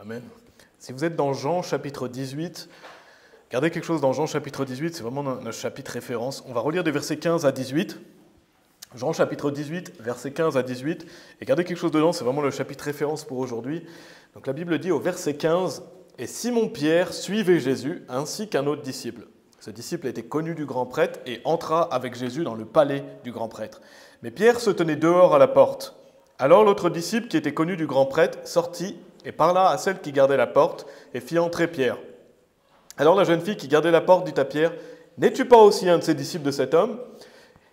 Amen. Si vous êtes dans Jean chapitre 18, regardez quelque chose dans Jean chapitre 18, c'est vraiment notre chapitre référence. On va relire des versets 15 à 18. Jean chapitre 18, versets 15 à 18. Et regardez quelque chose dedans, c'est vraiment le chapitre référence pour aujourd'hui. Donc la Bible dit au verset 15, « Et Simon-Pierre suivait Jésus ainsi qu'un autre disciple. Ce disciple était connu du grand prêtre et entra avec Jésus dans le palais du grand prêtre. Mais Pierre se tenait dehors à la porte. Alors l'autre disciple qui était connu du grand prêtre sortit et parla à celle qui gardait la porte et fit entrer Pierre. Alors la jeune fille qui gardait la porte dit à Pierre, « N'es-tu pas aussi un de ses disciples de cet homme ?»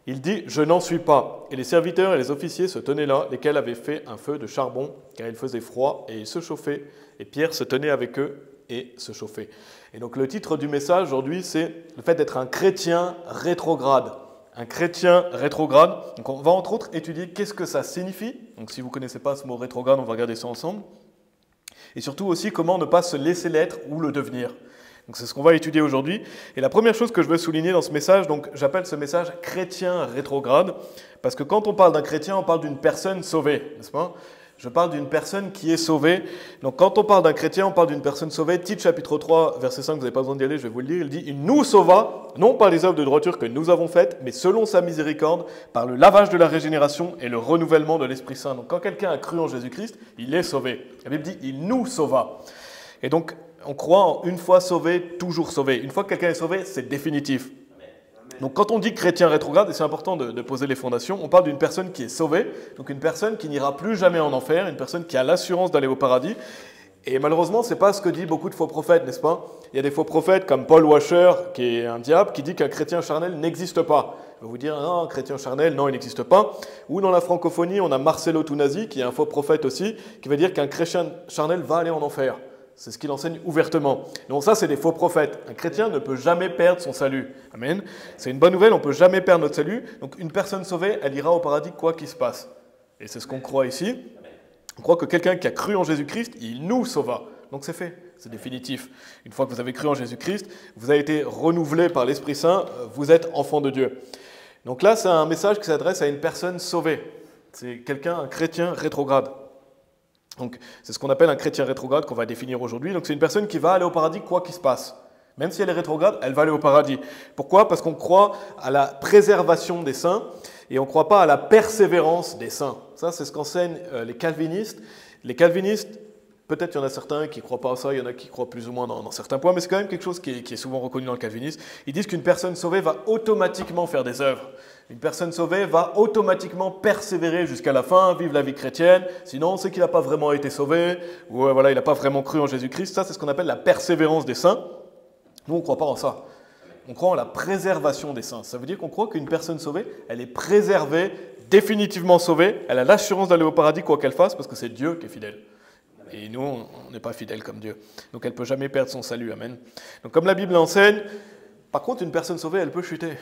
Il dit, « Je n'en suis pas. » Et les serviteurs et les officiers se tenaient là, lesquels avaient fait un feu de charbon, car il faisait froid, et ils se chauffaient. Et Pierre se tenait avec eux et se chauffait. Et donc le titre du message aujourd'hui, c'est le fait d'être un chrétien rétrograde. Un chrétien rétrograde. Donc on va entre autres étudier qu'est-ce que ça signifie. Donc si vous ne connaissez pas ce mot rétrograde, on va regarder ça ensemble. Et surtout aussi comment ne pas se laisser l'être ou le devenir. Donc c'est ce qu'on va étudier aujourd'hui. Et la première chose que je veux souligner dans ce message, donc j'appelle ce message chrétien rétrograde, parce que quand on parle d'un chrétien, on parle d'une personne sauvée, n'est-ce pas ? Je parle d'une personne qui est sauvée. Donc quand on parle d'un chrétien, on parle d'une personne sauvée. Tite chapitre 3, verset 5, vous n'avez pas besoin d'y aller, je vais vous le lire. Il dit « Il nous sauva, non par les œuvres de droiture que nous avons faites, mais selon sa miséricorde, par le lavage de la régénération et le renouvellement de l'Esprit Saint. » Donc quand quelqu'un a cru en Jésus-Christ, il est sauvé. La Bible dit « Il nous sauva ». Et donc on croit en une fois sauvé, toujours sauvé. Une fois que quelqu'un est sauvé, c'est définitif. Donc quand on dit chrétien rétrograde, et c'est important de poser les fondations, on parle d'une personne qui est sauvée, donc une personne qui n'ira plus jamais en enfer, une personne qui a l'assurance d'aller au paradis. Et malheureusement, ce n'est pas ce que disent beaucoup de faux prophètes, n'est-ce pas ? Il y a des faux prophètes comme Paul Washer, qui est un diable, qui dit qu'un chrétien charnel n'existe pas. Il va vous dire, non, un chrétien charnel, non, il n'existe pas. Ou dans la francophonie, on a Marcelo Tunasi, qui est un faux prophète aussi, qui va dire qu'un chrétien charnel va aller en enfer. C'est ce qu'il enseigne ouvertement. Donc ça, c'est des faux prophètes. Un chrétien ne peut jamais perdre son salut. Amen. C'est une bonne nouvelle, on ne peut jamais perdre notre salut. Donc une personne sauvée, elle ira au paradis quoi qu'il se passe. Et c'est ce qu'on croit ici. On croit que quelqu'un qui a cru en Jésus-Christ, il nous sauva. Donc c'est fait, c'est définitif. Une fois que vous avez cru en Jésus-Christ, vous avez été renouvelé par l'Esprit Saint, vous êtes enfant de Dieu. Donc là, c'est un message qui s'adresse à une personne sauvée. C'est quelqu'un, un chrétien rétrograde. Donc, c'est ce qu'on appelle un chrétien rétrograde qu'on va définir aujourd'hui. Donc, c'est une personne qui va aller au paradis quoi qu'il se passe. Même si elle est rétrograde, elle va aller au paradis. Pourquoi ? Parce qu'on croit à la préservation des saints et on ne croit pas à la persévérance des saints. Ça, c'est ce qu'enseignent les calvinistes. Les calvinistes, peut-être il y en a certains qui ne croient pas à ça, il y en a qui croient plus ou moins dans certains points, mais c'est quand même quelque chose qui est souvent reconnu dans le calvinisme. Ils disent qu'une personne sauvée va automatiquement faire des œuvres. Une personne sauvée va automatiquement persévérer jusqu'à la fin, vivre la vie chrétienne. Sinon, on sait qu'il n'a pas vraiment été sauvé, ou voilà, il n'a pas vraiment cru en Jésus-Christ. Ça, c'est ce qu'on appelle la persévérance des saints. Nous, on ne croit pas en ça. On croit en la préservation des saints. Ça veut dire qu'on croit qu'une personne sauvée, elle est préservée, définitivement sauvée. Elle a l'assurance d'aller au paradis quoi qu'elle fasse, parce que c'est Dieu qui est fidèle. Et nous, on n'est pas fidèles comme Dieu. Donc, elle ne peut jamais perdre son salut. Amen. Donc, comme la Bible enseigne, par contre, une personne sauvée, elle peut chuter.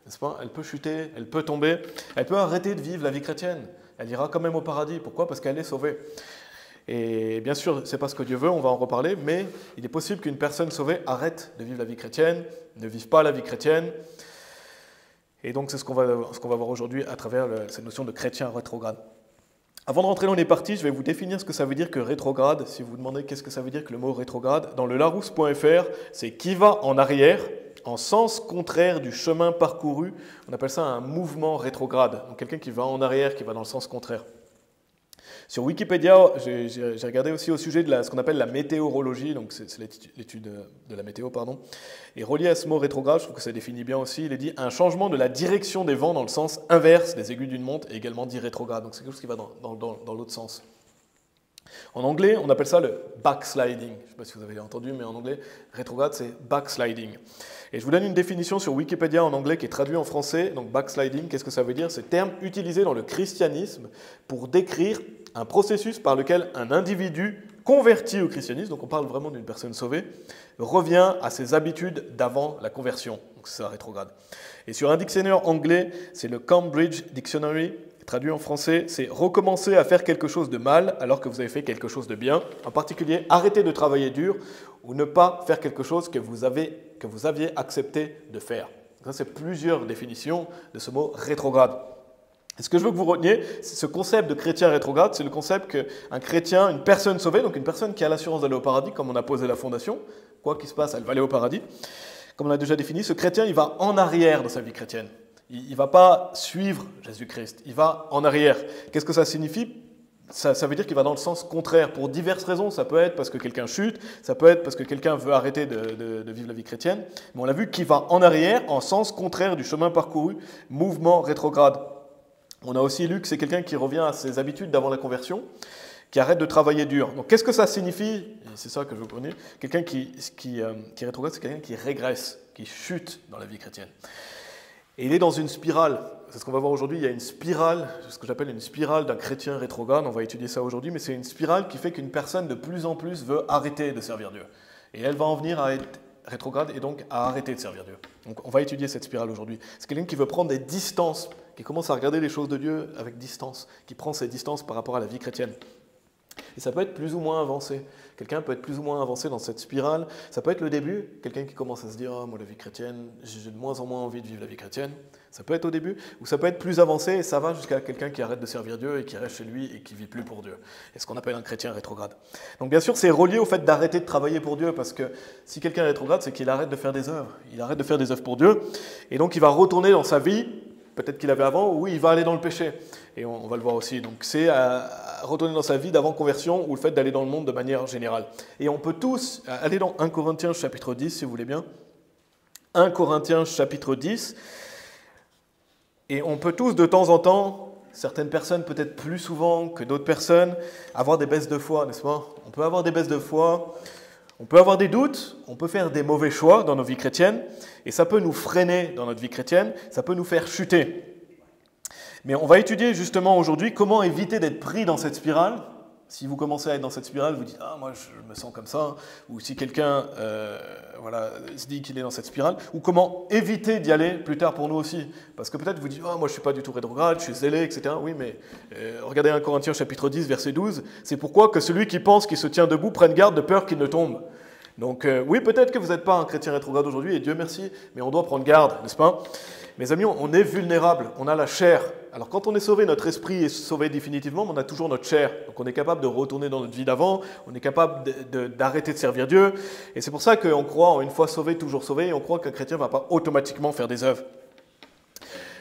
N'est-ce pas ? Elle peut chuter, elle peut tomber, elle peut arrêter de vivre la vie chrétienne. Elle ira quand même au paradis. Pourquoi ? Parce qu'elle est sauvée. Et bien sûr, ce n'est pas ce que Dieu veut, on va en reparler, mais il est possible qu'une personne sauvée arrête de vivre la vie chrétienne, ne vive pas la vie chrétienne. Et donc, c'est ce qu'on va voir aujourd'hui à travers cette notion de chrétien rétrograde. Avant de rentrer dans les parties, je vais vous définir ce que ça veut dire que rétrograde. Si vous vous demandez qu'est-ce que ça veut dire que le mot rétrograde, dans le larousse.fr, c'est qui va en arrière, en sens contraire du chemin parcouru. On appelle ça un mouvement rétrograde. Donc quelqu'un qui va en arrière, qui va dans le sens contraire. Sur Wikipédia, j'ai regardé aussi au sujet de ce qu'on appelle la météorologie, donc c'est l'étude de la météo, pardon. Et relié à ce mot rétrograde, je trouve que ça définit bien aussi, il est dit un changement de la direction des vents dans le sens inverse des aiguilles d'une montre est également dit rétrograde. Donc c'est quelque chose qui va dans l'autre sens. En anglais, on appelle ça le backsliding. Je ne sais pas si vous avez entendu, mais en anglais, rétrograde, c'est backsliding. Et je vous donne une définition sur Wikipédia en anglais qui est traduite en français. Donc backsliding, qu'est-ce que ça veut dire ? C'est terme utilisé dans le christianisme pour décrire un processus par lequel un individu converti au christianisme, donc on parle vraiment d'une personne sauvée, revient à ses habitudes d'avant la conversion. Donc c'est ça, rétrograde. Et sur un dictionnaire anglais, c'est le Cambridge Dictionary, traduit en français, c'est recommencer à faire quelque chose de mal alors que vous avez fait quelque chose de bien. En particulier, arrêter de travailler dur ou ne pas faire quelque chose que vous aviez accepté de faire. Ça, c'est plusieurs définitions de ce mot rétrograde. Et ce que je veux que vous reteniez, c'est ce concept de chrétien rétrograde, c'est le concept qu'un chrétien, une personne sauvée, donc une personne qui a l'assurance d'aller au paradis, comme on a posé la fondation, quoi qu'il se passe, elle va aller au paradis. Comme on a déjà défini, ce chrétien, il va en arrière dans sa vie chrétienne. Il ne va pas suivre Jésus-Christ, il va en arrière. Qu'est-ce que ça signifie ? Ça veut dire qu'il va dans le sens contraire pour diverses raisons. Ça peut être parce que quelqu'un chute, ça peut être parce que quelqu'un veut arrêter de vivre la vie chrétienne. Mais on l'a vu qu'il va en arrière, en sens contraire du chemin parcouru, mouvement rétrograde. On a aussi lu que c'est quelqu'un qui revient à ses habitudes d'avant la conversion, qui arrête de travailler dur. Donc qu'est-ce que ça signifie ? Et c'est ça que je veux prendre. Quelqu'un qui rétrograde, c'est quelqu'un qui régresse, qui chute dans la vie chrétienne. Et il est dans une spirale. C'est ce qu'on va voir aujourd'hui. Il y a une spirale, ce que j'appelle une spirale d'un chrétien rétrograde. On va étudier ça aujourd'hui, mais c'est une spirale qui fait qu'une personne de plus en plus veut arrêter de servir Dieu. Et elle va en venir à être rétrograde et donc à arrêter de servir Dieu. Donc on va étudier cette spirale aujourd'hui. C'est quelqu'un qui veut prendre des distances, qui commence à regarder les choses de Dieu avec distance, qui prend ses distances par rapport à la vie chrétienne. Et ça peut être plus ou moins avancé. Quelqu'un peut être plus ou moins avancé dans cette spirale. Ça peut être le début, quelqu'un qui commence à se dire « Ah, moi, la vie chrétienne, j'ai de moins en moins envie de vivre la vie chrétienne ». Ça peut être au début, ou ça peut être plus avancé, et ça va jusqu'à quelqu'un qui arrête de servir Dieu et qui reste chez lui et qui ne vit plus pour Dieu. C'est ce qu'on appelle un chrétien rétrograde. Donc bien sûr, c'est relié au fait d'arrêter de travailler pour Dieu, parce que si quelqu'un est rétrograde, c'est qu'il arrête de faire des œuvres. Il arrête de faire des œuvres pour Dieu, et donc il va retourner dans sa vie, peut-être qu'il avait avant, ou il va aller dans le péché. Et on va le voir aussi. Donc c'est retourner dans sa vie d'avant conversion ou le fait d'aller dans le monde de manière générale. Et on peut tous aller dans 1 Corinthiens chapitre 10, si vous voulez bien. 1 Corinthiens chapitre 10. Et on peut tous de temps en temps, certaines personnes peut-être plus souvent que d'autres personnes, avoir des baisses de foi, n'est-ce pas ? On peut avoir des baisses de foi, on peut avoir des doutes, on peut faire des mauvais choix dans nos vies chrétiennes, et ça peut nous freiner dans notre vie chrétienne, ça peut nous faire chuter. Mais on va étudier justement aujourd'hui comment éviter d'être pris dans cette spirale. Si vous commencez à être dans cette spirale, vous dites « Ah, moi je me sens comme ça », ou si quelqu'un se dit qu'il est dans cette spirale, ou comment éviter d'y aller plus tard pour nous aussi. Parce que peut-être vous dites « Ah, moi je ne suis pas du tout rétrograde, je suis zélé, etc. » Oui, mais regardez 1 Corinthiens chapitre 10, verset 12, c'est pourquoi que celui qui pense qu'il se tient debout prenne garde de peur qu'il ne tombe. Donc oui, peut-être que vous n'êtes pas un chrétien rétrograde aujourd'hui, et Dieu merci, mais on doit prendre garde, n'est-ce pas ? Mes amis, on est vulnérable, on a la chair. Alors quand on est sauvé, notre esprit est sauvé définitivement, mais on a toujours notre chair. Donc on est capable de retourner dans notre vie d'avant, on est capable d'arrêter de servir Dieu. Et c'est pour ça qu'on croit en une fois sauvé, toujours sauvé, et on croit qu'un chrétien ne va pas automatiquement faire des œuvres.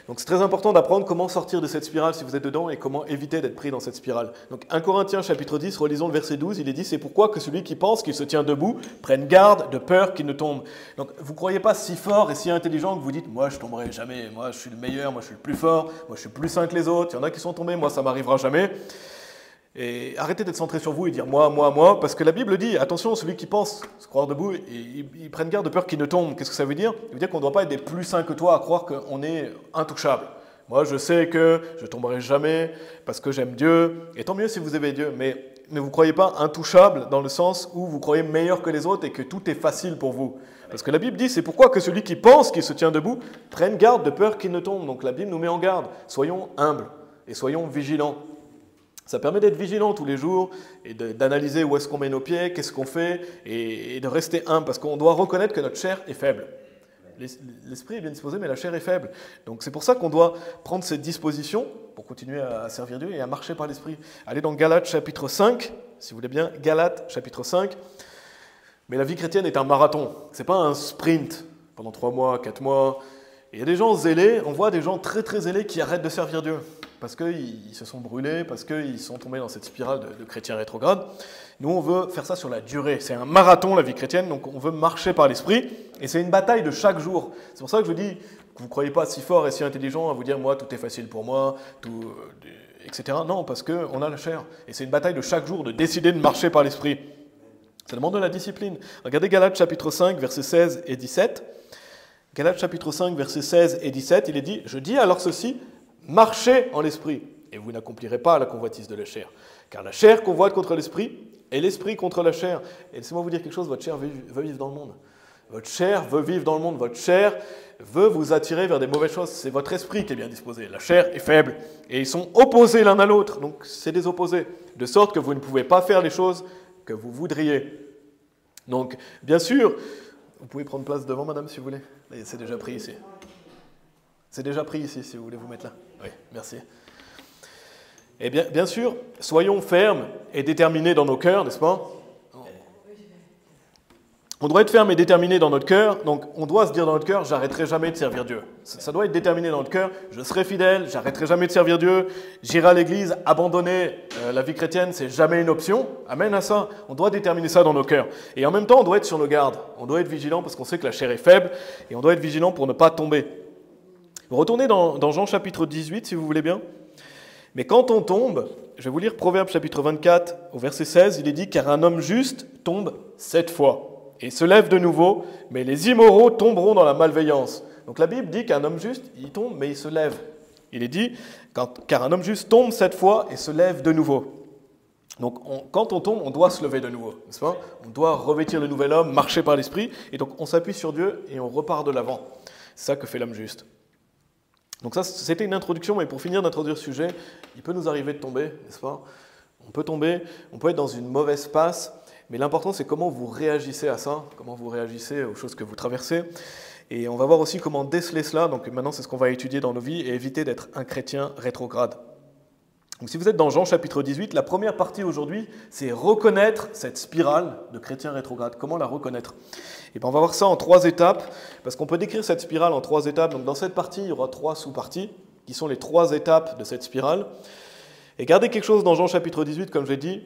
Donc c'est très important d'apprendre comment sortir de cette spirale si vous êtes dedans et comment éviter d'être pris dans cette spirale. Donc 1 Corinthiens chapitre 10, relisons le verset 12, il est dit « C'est pourquoi que celui qui pense qu'il se tient debout prenne garde de peur qu'il ne tombe. » Donc vous ne croyez pas si fort et si intelligent que vous dites « Moi je ne tomberai jamais, moi je suis le meilleur, moi je suis le plus fort, moi je suis plus saint que les autres, il y en a qui sont tombés, moi ça ne m'arrivera jamais. » Et arrêtez d'être centré sur vous et dire moi, parce que la Bible dit, attention, celui qui pense se croire debout, il prenne garde de peur qu'il ne tombe. Qu'est-ce que ça veut dire ? Ça veut dire qu'on ne doit pas être des plus saints que toi à croire qu'on est intouchable. Moi, je sais que je ne tomberai jamais parce que j'aime Dieu, et tant mieux si vous aimez Dieu, mais ne vous croyez pas intouchable dans le sens où vous croyez meilleur que les autres et que tout est facile pour vous. Parce que la Bible dit, c'est pourquoi que celui qui pense qu'il se tient debout prenne garde de peur qu'il ne tombe. Donc la Bible nous met en garde. Soyons humbles et soyons vigilants. Ça permet d'être vigilant tous les jours et d'analyser où est-ce qu'on met nos pieds, qu'est-ce qu'on fait, et de rester humble, parce qu'on doit reconnaître que notre chair est faible. L'esprit est bien disposé, mais la chair est faible. Donc c'est pour ça qu'on doit prendre cette disposition pour continuer à servir Dieu et à marcher par l'esprit. Allez dans Galates chapitre 5, si vous voulez bien, Galates chapitre 5. Mais la vie chrétienne est un marathon, ce n'est pas un sprint pendant 3 mois, 4 mois. Et il y a des gens zélés, on voit des gens très très zélés qui arrêtent de servir Dieu. Parce qu'ils se sont brûlés, parce qu'ils sont tombés dans cette spirale de chrétiens rétrogrades. Nous, on veut faire ça sur la durée. C'est un marathon, la vie chrétienne, donc on veut marcher par l'esprit. Et c'est une bataille de chaque jour. C'est pour ça que je vous dis que vous ne croyez pas si fort et si intelligent à vous dire « moi, tout est facile pour moi », etc. Non, parce qu'on a la chair. Et c'est une bataille de chaque jour de décider de marcher par l'esprit. Ça demande de la discipline. Regardez Galates chapitre 5, versets 16 et 17. Galates chapitre 5, versets 16 et 17, il est dit « Je dis alors ceci, marchez en l'esprit, et vous n'accomplirez pas la convoitise de la chair. Car la chair convoite contre l'esprit, et l'esprit contre la chair. » Et laissez-moi vous dire quelque chose, votre chair veut vivre dans le monde. Votre chair veut vivre dans le monde, votre chair veut vous attirer vers des mauvaises choses. C'est votre esprit qui est bien disposé. La chair est faible, et ils sont opposés l'un à l'autre. Donc c'est des opposés, de sorte que vous ne pouvez pas faire les choses que vous voudriez. Donc, bien sûr, vous pouvez prendre place devant, madame, si vous voulez. C'est déjà pris ici. C'est déjà pris ici, si vous voulez vous mettre là. Oui, merci. Et bien sûr, soyons fermes et déterminés dans nos cœurs, n'est-ce pas? On doit être ferme et déterminé dans notre cœur, donc on doit se dire dans notre cœur, j'arrêterai jamais de servir Dieu. Ça doit être déterminé dans notre cœur, je serai fidèle, j'arrêterai jamais de servir Dieu, j'irai à l'église, abandonner la vie chrétienne, c'est jamais une option. Amen à ça, on doit déterminer ça dans nos cœurs. Et en même temps, on doit être sur nos gardes, on doit être vigilant parce qu'on sait que la chair est faible, et on doit être vigilant pour ne pas tomber. Retournez dans Jean chapitre 18, si vous voulez bien. Mais quand on tombe, je vais vous lire Proverbe chapitre 24, au verset 16, il est dit « Car un homme juste tombe 7 fois. Et se lève de nouveau, mais les immoraux tomberont dans la malveillance. » Donc la Bible dit qu'un homme juste, il tombe, mais il se lève. Il est dit, car un homme juste tombe 7 fois et se lève de nouveau. Donc quand on tombe, on doit se lever de nouveau, n'est-ce pas? On doit revêtir le nouvel homme, marcher par l'esprit, et donc on s'appuie sur Dieu et on repart de l'avant. C'est ça que fait l'homme juste. Donc ça, c'était une introduction, mais pour finir d'introduire ce sujet, il peut nous arriver de tomber, n'est-ce pas? On peut tomber, on peut être dans une mauvaise passe, mais l'important, c'est comment vous réagissez à ça, comment vous réagissez aux choses que vous traversez. Et on va voir aussi comment déceler cela. Donc maintenant, c'est ce qu'on va étudier dans nos vies et éviter d'être un chrétien rétrograde. Donc si vous êtes dans Jean chapitre 18, la première partie aujourd'hui, c'est reconnaître cette spirale de chrétien rétrograde. Comment la reconnaître? Et bien, on va voir ça en 3 étapes, parce qu'on peut décrire cette spirale en 3 étapes. Donc dans cette partie, il y aura 3 sous-parties, qui sont les 3 étapes de cette spirale. Et gardez quelque chose dans Jean chapitre 18, comme je l'ai dit.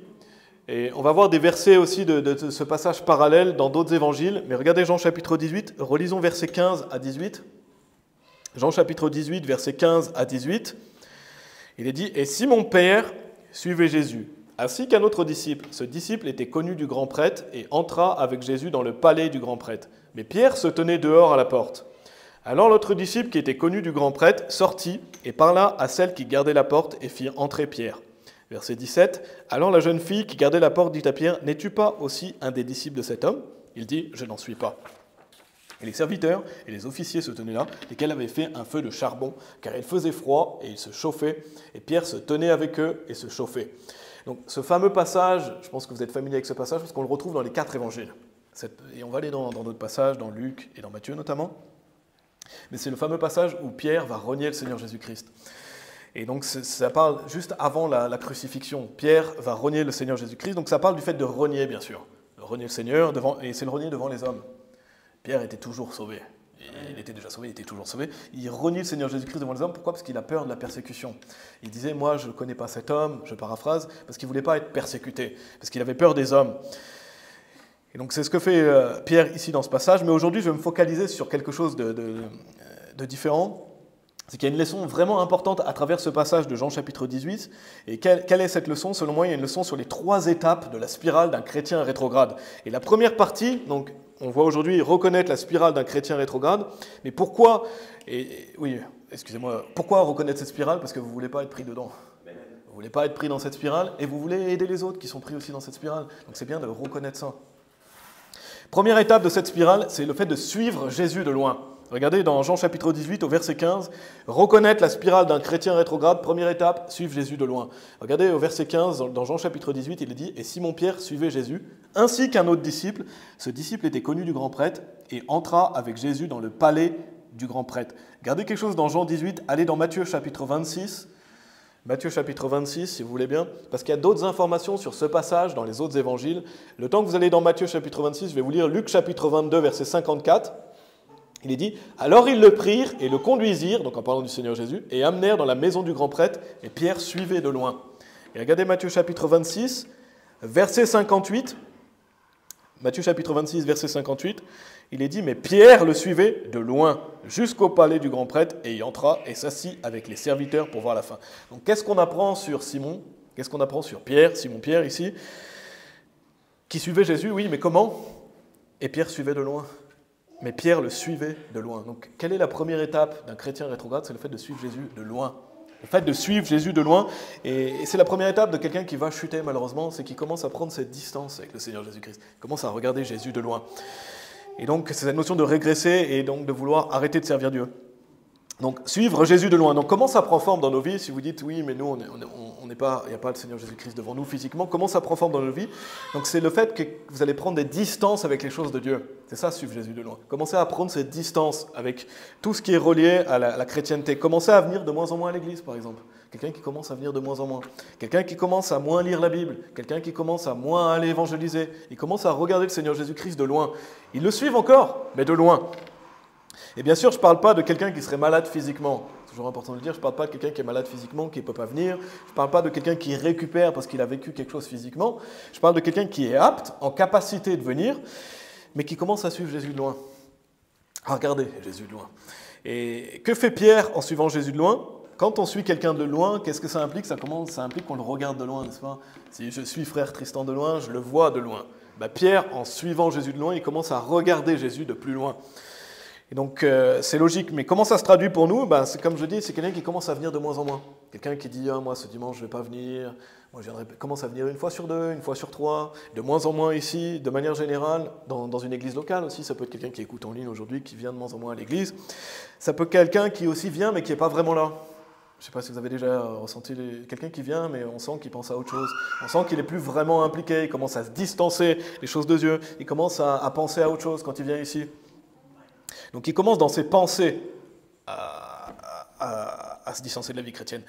Et on va voir des versets aussi de ce passage parallèle dans d'autres évangiles. Mais regardez Jean chapitre 18, relisons versets 15 à 18. Jean chapitre 18, versets 15 à 18. Il est dit « Et Simon-Pierre suivait Jésus, ainsi qu'un autre disciple. Ce disciple était connu du grand prêtre et entra avec Jésus dans le palais du grand prêtre. Mais Pierre se tenait dehors à la porte. Alors l'autre disciple qui était connu du grand prêtre sortit et parla à celle qui gardait la porte et fit entrer Pierre. » Verset 17, « Alors la jeune fille qui gardait la porte dit à Pierre, « N'es-tu pas aussi un des disciples de cet homme ?» Il dit, « Je n'en suis pas. » Et les serviteurs et les officiers se tenaient là, lesquels avaient fait un feu de charbon, car il faisait froid et ils se chauffaient, et Pierre se tenait avec eux et se chauffait. Donc ce fameux passage, je pense que vous êtes familier avec ce passage, parce qu'on le retrouve dans les 4 évangiles. Et on va aller dans d'autres passages, dans Luc et dans Matthieu notamment. Mais c'est le fameux passage où Pierre va renier le Seigneur Jésus-Christ. Et donc ça parle juste avant la crucifixion. Pierre va renier le Seigneur Jésus-Christ, donc ça parle du fait de renier, bien sûr. De renier le Seigneur, et c'est le renier devant les hommes. Pierre était toujours sauvé. Il était déjà sauvé, il était toujours sauvé. Il renie le Seigneur Jésus-Christ devant les hommes. Pourquoi? Parce qu'il a peur de la persécution. Il disait, moi je ne connais pas cet homme, je paraphrase, parce qu'il ne voulait pas être persécuté, parce qu'il avait peur des hommes. Et donc c'est ce que fait Pierre ici dans ce passage, mais aujourd'hui je vais me focaliser sur quelque chose de différent. C'est qu'il y a une leçon vraiment importante à travers ce passage de Jean chapitre 18. Et quelle est cette leçon? Selon moi, il y a une leçon sur les 3 étapes de la spirale d'un chrétien rétrograde. Et la première partie, donc on voit aujourd'hui reconnaître la spirale d'un chrétien rétrograde. Mais pourquoi, pourquoi reconnaître cette spirale? Parce que vous ne voulez pas être pris dedans. Vous ne voulez pas être pris dans cette spirale et vous voulez aider les autres qui sont pris aussi dans cette spirale. Donc c'est bien de reconnaître ça. Première étape de cette spirale, c'est le fait de suivre Jésus de loin. Regardez dans Jean chapitre 18 au verset 15, reconnaître la spirale d'un chrétien rétrograde, première étape, suivre Jésus de loin. Regardez au verset 15, dans Jean chapitre 18, il est dit « Et Simon-Pierre suivait Jésus, ainsi qu'un autre disciple. Ce disciple était connu du grand prêtre et entra avec Jésus dans le palais du grand prêtre. » Regardez quelque chose dans Jean 18, allez dans Matthieu chapitre 26. Matthieu chapitre 26, si vous voulez bien, parce qu'il y a d'autres informations sur ce passage dans les autres évangiles. Le temps que vous allez dans Matthieu chapitre 26, je vais vous lire Luc chapitre 22, verset 54. Il est dit, « Alors ils le prirent et le conduisirent, donc en parlant du Seigneur Jésus, et amenèrent dans la maison du grand prêtre, et Pierre suivait de loin. » Et regardez Matthieu chapitre 26, verset 58. Matthieu chapitre 26, verset 58, il est dit, « Mais Pierre le suivait de loin, jusqu'au palais du grand prêtre, et y entra et s'assit avec les serviteurs pour voir la fin. » Donc qu'est-ce qu'on apprend sur Simon? Qu'est-ce qu'on apprend sur Pierre, Simon-Pierre ici? Qui suivait Jésus, oui, mais comment? Et Pierre suivait de loin. Mais Pierre le suivait de loin. Donc, quelle est la première étape d'un chrétien rétrograde? C'est le fait de suivre Jésus de loin. Le fait de suivre Jésus de loin. Et c'est la première étape de quelqu'un qui va chuter, malheureusement, c'est qu'il commence à prendre cette distance avec le Seigneur Jésus-Christ. Il commence à regarder Jésus de loin. Et donc, c'est cette notion de régresser et donc de vouloir arrêter de servir Dieu. Donc, suivre Jésus de loin. Donc, comment ça prend forme dans nos vies? Si vous dites, oui, mais nous, il n'y a pas le Seigneur Jésus-Christ devant nous physiquement, comment ça prend forme dans nos vies? Donc, c'est le fait que vous allez prendre des distances avec les choses de Dieu. C'est ça, suivre Jésus de loin. Commencez à prendre cette distance avec tout ce qui est relié à la chrétienté. Commencez à venir de moins en moins à l'église, par exemple. quelqu'un qui commence à venir de moins en moins, quelqu'un qui commence à moins lire la Bible, quelqu'un qui commence à moins aller évangéliser, il commence à regarder le Seigneur Jésus-Christ de loin. Ils le suivent encore, mais de loin. Et bien sûr, je ne parle pas de quelqu'un qui serait malade physiquement. C'est toujours important de le dire, je ne parle pas de quelqu'un qui est malade physiquement, qui ne peut pas venir. Je ne parle pas de quelqu'un qui récupère parce qu'il a vécu quelque chose physiquement. Je parle de quelqu'un qui est apte, en capacité de venir, mais qui commence à suivre Jésus de loin. À regarder Jésus de loin. Et que fait Pierre en suivant Jésus de loin ? Quand on suit quelqu'un de loin, qu'est-ce que ça implique ? Ça implique qu'on le regarde de loin, n'est-ce pas ? Si je suis frère Tristan de loin, je le vois de loin. Pierre, en suivant Jésus de loin, il commence à regarder Jésus de plus loin. Et donc, c'est logique. Mais comment ça se traduit pour nous ? C'est comme je dis, c'est quelqu'un qui commence à venir de moins en moins. Quelqu'un qui dit « moi, ce dimanche, je ne vais pas venir. Moi, je commence à venir une fois sur 2, une fois sur 3, de moins en moins ici, de manière générale, dans une église locale aussi. Ça peut être quelqu'un qui écoute en ligne aujourd'hui, qui vient de moins en moins à l'église. Ça peut être quelqu'un qui aussi vient, mais qui n'est pas vraiment là. Je ne sais pas si vous avez déjà ressenti quelqu'un qui vient, mais on sent qu'il pense à autre chose. On sent qu'il n'est plus vraiment impliqué. Il commence à se distancer des choses de Dieu. Il commence à penser à autre chose quand il vient ici. Donc il commence dans ses pensées à se distancer de la vie chrétienne.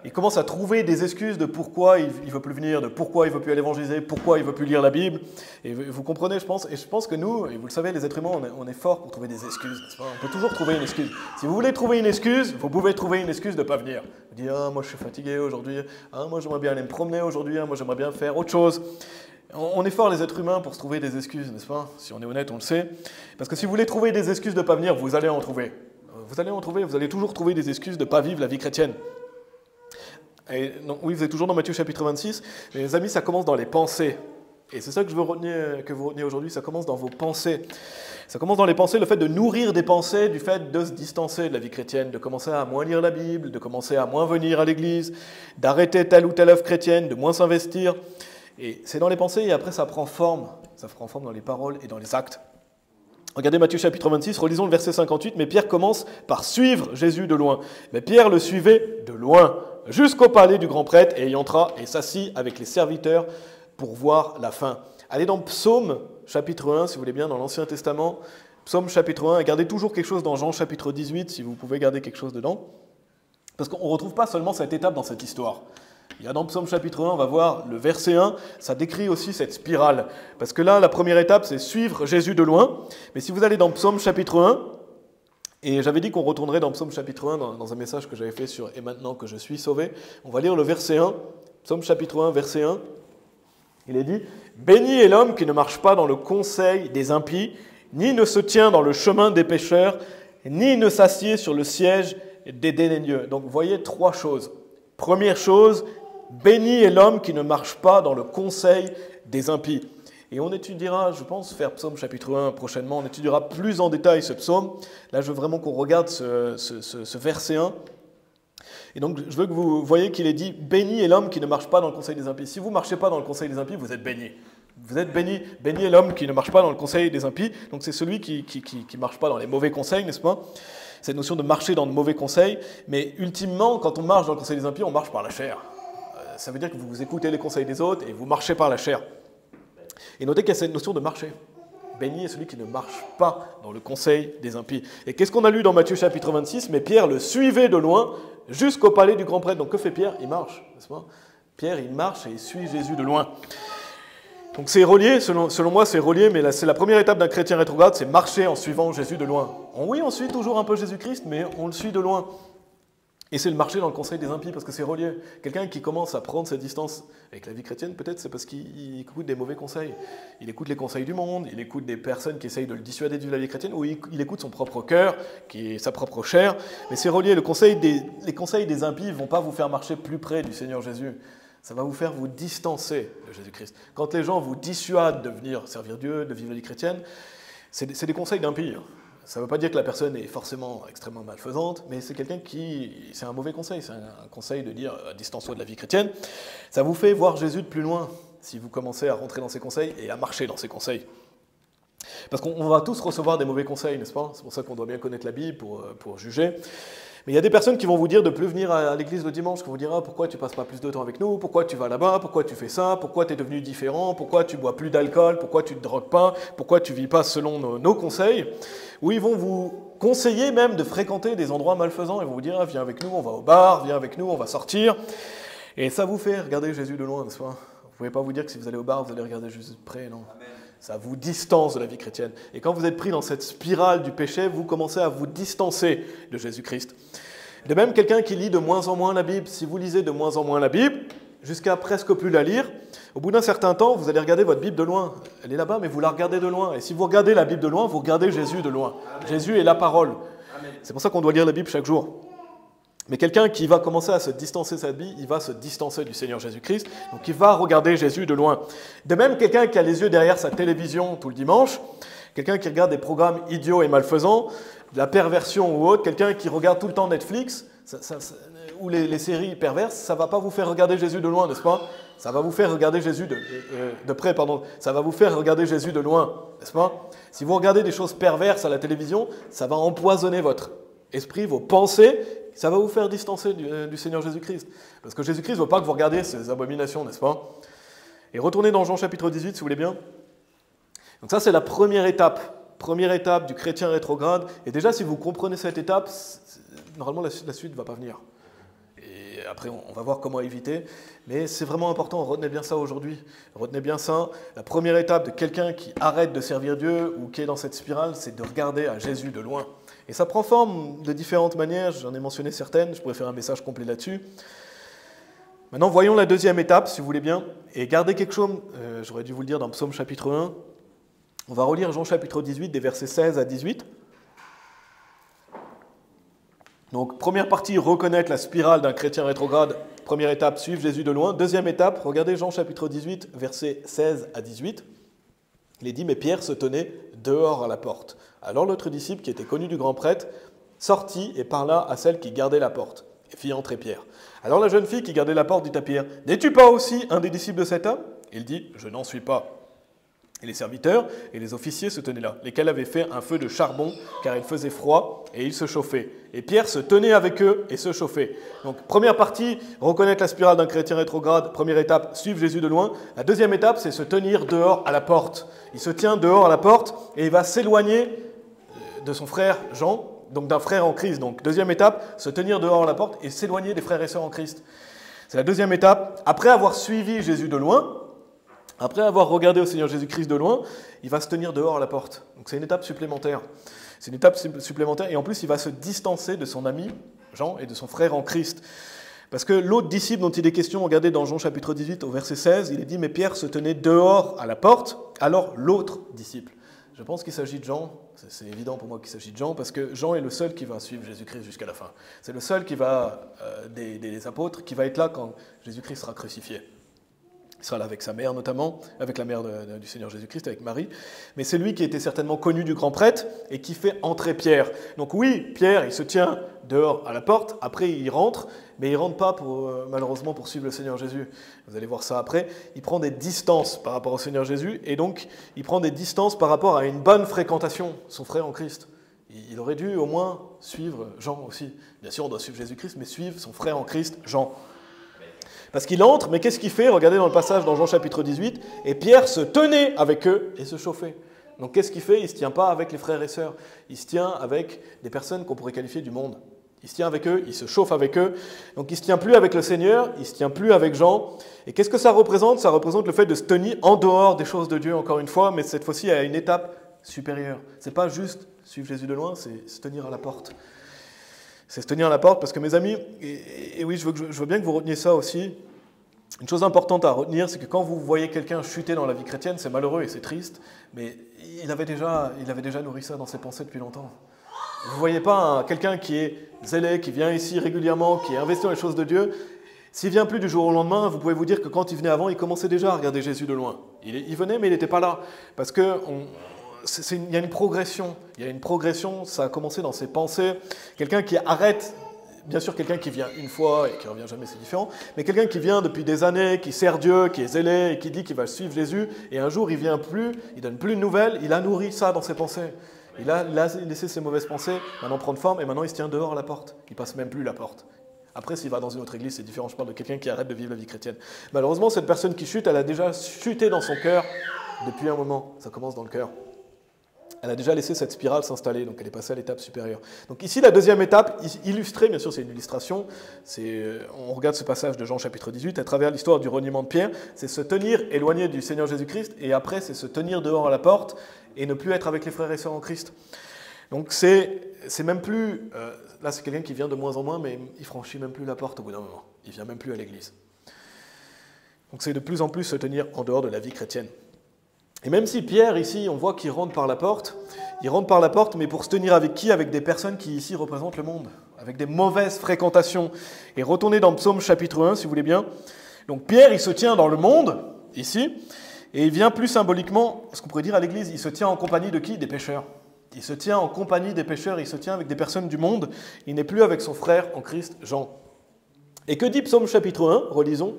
Il commence à trouver des excuses de pourquoi il ne veut plus venir, de pourquoi il ne veut plus aller évangéliser, pourquoi il ne veut plus lire la Bible. Et vous comprenez, je pense. Et je pense que nous, et vous le savez, les êtres humains, on est forts pour trouver des excuses, n'est-ce pas ? On peut toujours trouver une excuse. Si vous voulez trouver une excuse, vous pouvez trouver une excuse de ne pas venir. Vous dites « Ah, moi je suis fatigué aujourd'hui. Ah, moi j'aimerais bien aller me promener aujourd'hui. Ah, moi j'aimerais bien faire autre chose. » On est forts, les êtres humains, pour se trouver des excuses, n'est-ce pas ? Si on est honnête, on le sait. Parce que si vous voulez trouver des excuses de ne pas venir, vous allez en trouver. Vous allez toujours trouver des excuses de ne pas vivre la vie chrétienne. Et donc, oui, vous êtes toujours dans Matthieu chapitre 26. Mais les amis, ça commence dans les pensées. Et c'est ça que je veux que vous reteniez aujourd'hui, ça commence dans vos pensées. Ça commence dans les pensées, le fait de nourrir des pensées, du fait de se distancer de la vie chrétienne, de commencer à moins lire la Bible, de commencer à moins venir à l'église, d'arrêter telle ou telle œuvre chrétienne, de moins s'investir. Et c'est dans les pensées et après ça prend forme dans les paroles et dans les actes. Regardez Matthieu chapitre 26, relisons le verset 58, mais Pierre commence par suivre Jésus de loin. Mais Pierre le suivait de loin, jusqu'au palais du grand prêtre, et y entra et s'assit avec les serviteurs pour voir la fin. Allez dans Psaume chapitre 1, si vous voulez bien, dans l'Ancien Testament. Psaume chapitre 1, et gardez toujours quelque chose dans Jean chapitre 18, si vous pouvez garder quelque chose dedans. Parce qu'on ne retrouve pas seulement cette étape dans cette histoire. Il y a dans Psaume chapitre 1, on va voir le verset 1, ça décrit aussi cette spirale. Parce que là, la première étape, c'est suivre Jésus de loin. Mais si vous allez dans Psaume chapitre 1, et j'avais dit qu'on retournerait dans Psaume chapitre 1, dans un message que j'avais fait sur « Et maintenant que je suis sauvé », on va lire le verset 1, Psaume chapitre 1, verset 1. Il est dit « Béni est l'homme qui ne marche pas dans le conseil des impies, ni ne se tient dans le chemin des pécheurs, ni ne s'assied sur le siège des dédaigneux. » Donc vous voyez 3 choses. Première chose, béni est l'homme qui ne marche pas dans le conseil des impies. Et on étudiera, je pense, faire Psaume chapitre 1 prochainement, on étudiera plus en détail ce psaume. Là, je veux vraiment qu'on regarde ce verset 1. Et donc, je veux que vous voyez qu'il est dit, béni est l'homme qui ne marche pas dans le conseil des impies. Si vous ne marchez pas dans le conseil des impies, vous êtes béni. Vous êtes béni. Béni est l'homme qui ne marche pas dans le conseil des impies. Donc, c'est celui qui ne marche pas dans les mauvais conseils, n'est-ce pas ? Cette notion de marcher dans de mauvais conseils, mais ultimement, quand on marche dans le conseil des impies, on marche par la chair. Ça veut dire que vous écoutez les conseils des autres et vous marchez par la chair. Et notez qu'il y a cette notion de marcher. Béni est celui qui ne marche pas dans le conseil des impies. Et qu'est-ce qu'on a lu dans Matthieu chapitre 26 ? Mais Pierre le suivait de loin jusqu'au palais du grand prêtre. Donc que fait Pierre ? Il marche, n'est-ce pas ? Pierre, il marche et il suit Jésus de loin. Donc c'est relié, selon moi c'est relié, mais c'est la première étape d'un chrétien rétrograde, c'est marcher en suivant Jésus de loin. Oui, on suit toujours un peu Jésus-Christ, mais on le suit de loin. Et c'est le marcher dans le conseil des impies, parce que c'est relié. Quelqu'un qui commence à prendre cette distance avec la vie chrétienne, peut-être c'est parce qu'il écoute des mauvais conseils. Il écoute les conseils du monde, il écoute des personnes qui essayent de le dissuader de vivre la vie chrétienne, ou il écoute son propre cœur, qui est sa propre chair. Mais c'est relié, les conseils des impies ne vont pas vous faire marcher plus près du Seigneur Jésus. Ça va vous faire vous distancer de Jésus-Christ. Quand les gens vous dissuadent de venir servir Dieu, de vivre la vie chrétienne, c'est des conseils d'impies. Ça ne veut pas dire que la personne est forcément extrêmement malfaisante, mais c'est quelqu'un c'est un mauvais conseil. C'est un conseil de dire distance-toi de la vie chrétienne. Ça vous fait voir Jésus de plus loin si vous commencez à rentrer dans ses conseils et à marcher dans ses conseils. Parce qu'on va tous recevoir des mauvais conseils, n'est-ce pas ? C'est pour ça qu'on doit bien connaître la Bible pour juger. Mais il y a des personnes qui vont vous dire de ne plus venir à l'église le dimanche, qui vont vous dire pourquoi tu ne passes pas plus de temps avec nous, pourquoi tu vas là-bas, pourquoi tu fais ça, pourquoi tu es devenu différent, pourquoi tu bois plus d'alcool, pourquoi tu ne te drogues pas, pourquoi tu ne vis pas selon nos conseils. Ou ils vont vous conseiller même de fréquenter des endroits malfaisants. Ils vont vous dire viens avec nous, on va au bar, viens avec nous, on va sortir. Et ça vous fait regarder Jésus de loin, n'est-ce pas? Vous ne pouvez pas vous dire que si vous allez au bar, vous allez regarder Jésus de près, non. Amen. Ça vous distance de la vie chrétienne. Et quand vous êtes pris dans cette spirale du péché, vous commencez à vous distancer de Jésus-Christ. De même, quelqu'un qui lit de moins en moins la Bible, si vous lisez de moins en moins la Bible, jusqu'à presque plus la lire, au bout d'un certain temps, vous allez regarder votre Bible de loin. Elle est là-bas, mais vous la regardez de loin. Et si vous regardez la Bible de loin, vous regardez Jésus de loin. Amen. Jésus est la parole. Amen. C'est pour ça qu'on doit lire la Bible chaque jour. Mais quelqu'un qui va commencer à se distancer de sa vie, il va se distancer du Seigneur Jésus-Christ, donc il va regarder Jésus de loin. De même, quelqu'un qui a les yeux derrière sa télévision tout le dimanche, quelqu'un qui regarde des programmes idiots et malfaisants, de la perversion ou autre, quelqu'un qui regarde tout le temps Netflix, ou les séries perverses, ça ne va pas vous faire regarder Jésus de loin, n'est-ce pas? Ça va vous faire regarder Jésus de près, pardon. Ça va vous faire regarder Jésus de loin, n'est-ce pas? Si vous regardez des choses perverses à la télévision, ça va empoisonner votre esprit, vos pensées. Ça va vous faire distancer du Seigneur Jésus-Christ. Parce que Jésus-Christ ne veut pas que vous regardiez ces abominations, n'est-ce pas? Et retournez dans Jean chapitre 18, si vous voulez bien. Donc ça, c'est la première étape du chrétien rétrograde. Et déjà, si vous comprenez cette étape, normalement, la suite ne va pas venir. Et après, on va voir comment éviter. Mais c'est vraiment important, retenez bien ça aujourd'hui. Retenez bien ça. La première étape de quelqu'un qui arrête de servir Dieu ou qui est dans cette spirale, c'est de regarder à Jésus de loin. Et ça prend forme de différentes manières, j'en ai mentionné certaines, je pourrais faire un message complet là-dessus. Maintenant, voyons la deuxième étape, si vous voulez bien, et gardez quelque chose, j'aurais dû vous le dire dans Psaume chapitre 1. On va relire Jean chapitre 18, des versets 16 à 18. Donc, première partie, reconnaître la spirale d'un chrétien rétrograde. Première étape, suivre Jésus de loin. Deuxième étape, regardez Jean chapitre 18, versets 16 à 18. Il est dit, mais Pierre se tenait dehors à la porte. Alors l'autre disciple, qui était connu du grand prêtre, sortit et parla à celle qui gardait la porte, et fit entrer Pierre. Alors la jeune fille qui gardait la porte dit à Pierre, « N'es-tu pas aussi un des disciples de cet homme ?» Il dit, « Je n'en suis pas. » Et les serviteurs et les officiers se tenaient là, lesquels avaient fait un feu de charbon, car il faisait froid, et ils se chauffaient. Et Pierre se tenait avec eux et se chauffait. Donc, première partie, reconnaître la spirale d'un chrétien rétrograde. Première étape, suivre Jésus de loin. La deuxième étape, c'est se tenir dehors à la porte. Il se tient dehors à la porte et il va s'éloigner de son frère Jean, donc d'un frère en Christ. Donc, deuxième étape, se tenir dehors à la porte et s'éloigner des frères et sœurs en Christ. C'est la deuxième étape. Après avoir suivi Jésus de loin, après avoir regardé au Seigneur Jésus-Christ de loin, il va se tenir dehors à la porte. Donc c'est une étape supplémentaire. C'est une étape supplémentaire et en plus il va se distancer de son ami Jean et de son frère en Christ. Parce que l'autre disciple dont il est question, regardez dans Jean chapitre 18 au verset 16, il est dit « Mais Pierre se tenait dehors à la porte, alors l'autre disciple ». Je pense qu'il s'agit de Jean, c'est évident pour moi qu'il s'agit de Jean, parce que Jean est le seul qui va suivre Jésus-Christ jusqu'à la fin. C'est le seul qui va, des apôtres, qui va être là quand Jésus-Christ sera crucifié. Il sera là avec sa mère notamment, avec la mère du Seigneur Jésus-Christ, avec Marie. Mais c'est lui qui était certainement connu du grand prêtre et qui fait entrer Pierre. Donc oui, Pierre, il se tient dehors à la porte, après il rentre, mais il ne rentre pas malheureusement pour suivre le Seigneur Jésus. Vous allez voir ça après. Il prend des distances par rapport au Seigneur Jésus et donc il prend des distances par rapport à une bonne fréquentation, son frère en Christ. Il aurait dû au moins suivre Jean aussi. Bien sûr, on doit suivre Jésus-Christ, mais suivre son frère en Christ, Jean. Parce qu'il entre, mais qu'est-ce qu'il fait? Regardez dans le passage dans Jean chapitre 18, et Pierre se tenait avec eux et se chauffait. Donc qu'est-ce qu'il fait? Il ne se tient pas avec les frères et sœurs, il se tient avec des personnes qu'on pourrait qualifier du monde. Il se tient avec eux, il se chauffe avec eux, donc il ne se tient plus avec le Seigneur, il ne se tient plus avec Jean. Et qu'est-ce que ça représente? Ça représente le fait de se tenir en dehors des choses de Dieu, encore une fois, mais cette fois-ci à une étape supérieure. Ce n'est pas juste suivre Jésus de loin, c'est se tenir à la porte. C'est se tenir à la porte parce que mes amis, et oui, je veux bien que vous reteniez ça aussi, une chose importante à retenir, c'est que quand vous voyez quelqu'un chuter dans la vie chrétienne, c'est malheureux et c'est triste, mais il avait déjà nourri ça dans ses pensées depuis longtemps. Vous ne voyez pas quelqu'un qui est zélé, qui vient ici régulièrement, qui est investi dans les choses de Dieu, s'il ne vient plus du jour au lendemain, vous pouvez vous dire que quand il venait avant, il commençait déjà à regarder Jésus de loin. Il venait, mais il n'était pas là, parce qu'il y a une progression. Il y a une progression, ça a commencé dans ses pensées. Quelqu'un qui arrête, bien sûr quelqu'un qui vient une fois et qui ne revient jamais, c'est différent, mais quelqu'un qui vient depuis des années, qui sert Dieu, qui est zélé et qui dit qu'il va suivre Jésus, et un jour il ne vient plus, il ne donne plus de nouvelles, il a nourri ça dans ses pensées. Il a laissé ses mauvaises pensées maintenant prendre forme et maintenant il se tient dehors à la porte. Il passe même plus la porte. Après, s'il va dans une autre église, c'est différent. Je parle de quelqu'un qui arrête de vivre la vie chrétienne. Malheureusement, cette personne qui chute, elle a déjà chuté dans son cœur depuis un moment. Ça commence dans le cœur. Elle a déjà laissé cette spirale s'installer, donc elle est passée à l'étape supérieure. Donc ici, la deuxième étape, illustrée, bien sûr, c'est une illustration. On regarde ce passage de Jean chapitre 18 à travers l'histoire du reniement de Pierre. C'est se tenir éloigné du Seigneur Jésus-Christ, et après, c'est se tenir dehors à la porte et ne plus être avec les frères et sœurs en Christ. Donc c'est même plus... là, c'est quelqu'un qui vient de moins en moins, mais il franchit même plus la porte au bout d'un moment. Il vient même plus à l'église. Donc c'est de plus en plus se tenir en dehors de la vie chrétienne. Et même si Pierre, ici, on voit qu'il rentre par la porte, il rentre par la porte, mais pour se tenir avec qui? Avec des personnes qui, ici, représentent le monde, avec des mauvaises fréquentations. Et retournez dans Psaume chapitre 1, si vous voulez bien. Donc Pierre, il se tient dans le monde, ici, et il vient plus symboliquement, ce qu'on pourrait dire à l'église, il se tient en compagnie de qui? Des pécheurs. Il se tient en compagnie des pécheurs, il se tient avec des personnes du monde, il n'est plus avec son frère en Christ, Jean. Et que dit Psaume chapitre 1? Relisons.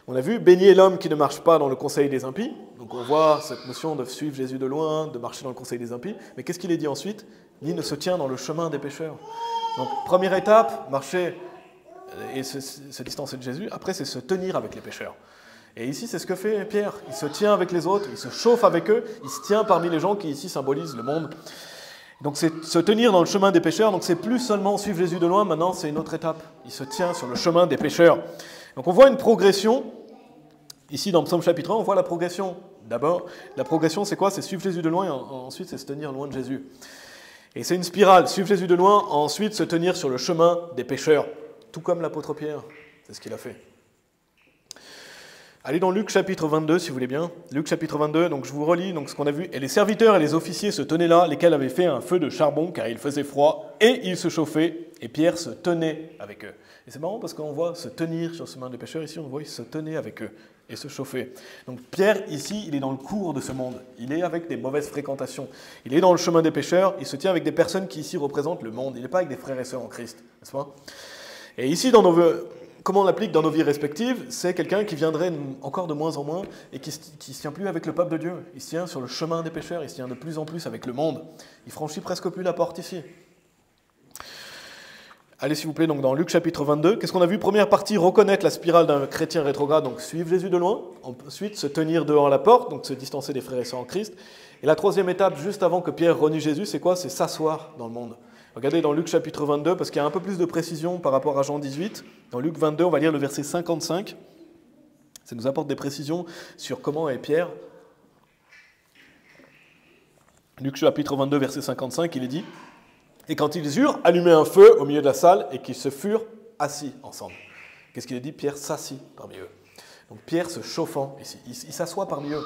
On a vu, béni est l'homme qui ne marche pas dans le conseil des impies. Donc on voit cette notion de suivre Jésus de loin, de marcher dans le conseil des impies. Mais qu'est-ce qu'il est dit ensuite? Ni ne se tient dans le chemin des pécheurs. Donc première étape, marcher et se distancer de Jésus. Après, c'est se tenir avec les pécheurs. Et ici, c'est ce que fait Pierre. Il se tient avec les autres, il se chauffe avec eux, il se tient parmi les gens qui ici symbolisent le monde. Donc c'est se tenir dans le chemin des pécheurs, donc c'est plus seulement suivre Jésus de loin, maintenant c'est une autre étape. Il se tient sur le chemin des pécheurs. Donc on voit une progression, ici dans Psaume chapitre 1, on voit la progression. D'abord, la progression c'est quoi? C'est suivre Jésus de loin et ensuite c'est se tenir loin de Jésus. Et c'est une spirale, suivre Jésus de loin, ensuite se tenir sur le chemin des pécheurs. Tout comme l'apôtre Pierre, c'est ce qu'il a fait. Allez dans Luc chapitre 22, si vous voulez bien. Luc chapitre 22, donc je vous relis donc, ce qu'on a vu. « Et les serviteurs et les officiers se tenaient là, lesquels avaient fait un feu de charbon, car il faisait froid, et ils se chauffaient, et Pierre se tenait avec eux. » Et c'est marrant parce qu'on voit se tenir sur ce chemin des pécheurs, ici on voit il se tenait avec eux, et se chauffer. Donc Pierre, ici, il est dans le cours de ce monde. Il est avec des mauvaises fréquentations. Il est dans le chemin des pécheurs, il se tient avec des personnes qui ici représentent le monde. Il n'est pas avec des frères et sœurs en Christ, n'est-ce pas? Et ici, comment on l'applique dans nos vies respectives? C'est quelqu'un qui viendrait encore de moins en moins et qui ne se tient plus avec le peuple de Dieu. Il se tient sur le chemin des pécheurs, il se tient de plus en plus avec le monde. Il franchit presque plus la porte ici. Allez, s'il vous plaît, donc dans Luc chapitre 22, qu'est-ce qu'on a vu? Première partie, reconnaître la spirale d'un chrétien rétrograde, donc suivre Jésus de loin. Ensuite, se tenir dehors à la porte, donc se distancer des frères et sœurs en Christ. Et la troisième étape, juste avant que Pierre renie Jésus, c'est quoi? C'est s'asseoir dans le monde. Regardez dans Luc chapitre 22, parce qu'il y a un peu plus de précision par rapport à Jean 18. Dans Luc 22, on va lire le verset 55. Ça nous apporte des précisions sur comment est Pierre. Luc chapitre 22, verset 55, il est dit « Et quand ils eurent allumé un feu au milieu de la salle, et qu'ils se furent assis ensemble. » Qu'est-ce qu'il est dit? Pierre s'assit parmi eux. Donc Pierre se chauffant ici, il s'assoit parmi eux.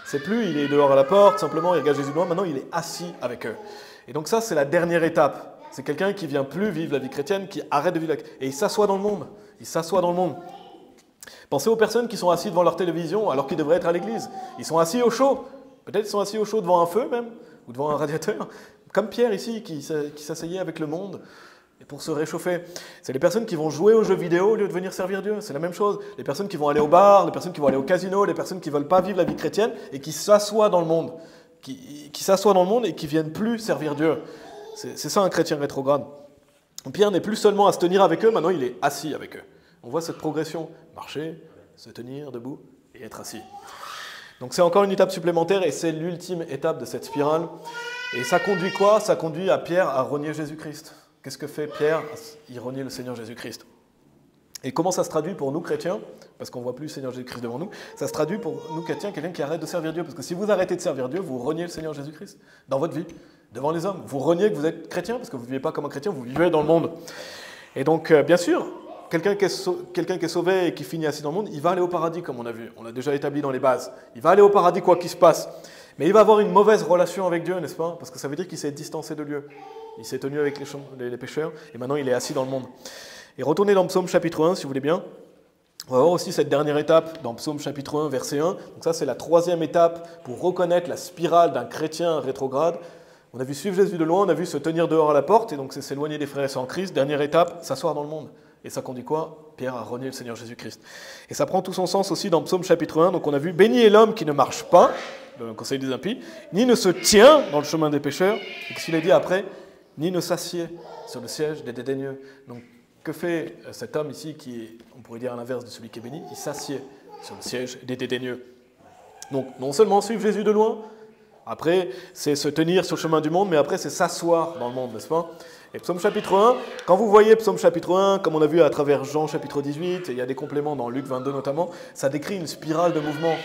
C'est plus, il est dehors à la porte, simplement il regarde Jésus de loin, maintenant il est assis avec eux. Et donc ça, c'est la dernière étape. C'est quelqu'un qui vient plus vivre la vie chrétienne, qui arrête de vivre la... Et il s'assoit dans le monde. Il s'assoit dans le monde. Pensez aux personnes qui sont assises devant leur télévision alors qu'ils devraient être à l'église. Ils sont assis au chaud. Peut-être ils sont assis au chaud devant un feu même, ou devant un radiateur. Comme Pierre ici, qui s'asseyait avec le monde pour se réchauffer. C'est les personnes qui vont jouer aux jeux vidéo au lieu de venir servir Dieu. C'est la même chose. Les personnes qui vont aller au bar, les personnes qui vont aller au casino, les personnes qui ne veulent pas vivre la vie chrétienne et qui s'assoient dans le monde. Qui s'assoient dans le monde et qui ne viennent plus servir Dieu. C'est ça un chrétien rétrograde. Pierre n'est plus seulement à se tenir avec eux, maintenant il est assis avec eux. On voit cette progression, marcher, se tenir debout et être assis. Donc c'est encore une étape supplémentaire et c'est l'ultime étape de cette spirale. Et ça conduit quoi? Ça conduit à Pierre à renier Jésus-Christ. Qu'est-ce que fait Pierre? Il renie le Seigneur Jésus-Christ. Et comment ça se traduit pour nous chrétiens? Parce qu'on ne voit plus le Seigneur Jésus-Christ devant nous. Ça se traduit pour nous chrétiens, quelqu'un qui arrête de servir Dieu. Parce que si vous arrêtez de servir Dieu, vous reniez le Seigneur Jésus-Christ dans votre vie, devant les hommes. Vous reniez que vous êtes chrétien, parce que vous ne vivez pas comme un chrétien, vous vivez dans le monde. Et donc, bien sûr, quelqu'un qui est sauvé et qui finit assis dans le monde, il va aller au paradis, comme on a vu. On l'a déjà établi dans les bases. Il va aller au paradis quoi qu'il se passe. Mais il va avoir une mauvaise relation avec Dieu, n'est-ce pas? Parce que ça veut dire qu'il s'est distancé de Dieu. Il s'est tenu avec les pécheurs, et maintenant il est assis dans le monde. Et retournez dans Psaume chapitre 1, si vous voulez bien. On va voir aussi cette dernière étape dans Psaume chapitre 1, verset 1. Donc ça, c'est la troisième étape pour reconnaître la spirale d'un chrétien rétrograde. On a vu suivre Jésus de loin, on a vu se tenir dehors à la porte, et donc c'est s'éloigner des frères et sœurs en Christ. Dernière étape, s'asseoir dans le monde. Et ça conduit quoi? Pierre a renié le Seigneur Jésus-Christ. Et ça prend tout son sens aussi dans Psaume chapitre 1. Donc on a vu « Béni est l'homme qui ne marche pas dans le conseil des impies, ni ne se tient dans le chemin des pécheurs, et qu'est-ce qu'il a dit après, ni ne s'assied sur le siège des dédaigneux. Donc, que fait cet homme ici, qui est, on pourrait dire à l'inverse de celui qui est béni, il s'assied sur le siège des dédaigneux. Donc, non seulement suivre Jésus de loin, après, c'est se tenir sur le chemin du monde, mais après, c'est s'asseoir dans le monde, n'est-ce pas? Et Psaume chapitre 1, quand vous voyez Psaume chapitre 1, comme on a vu à travers Jean chapitre 18, et il y a des compléments dans Luc 22 notamment, ça décrit une spirale de mouvement.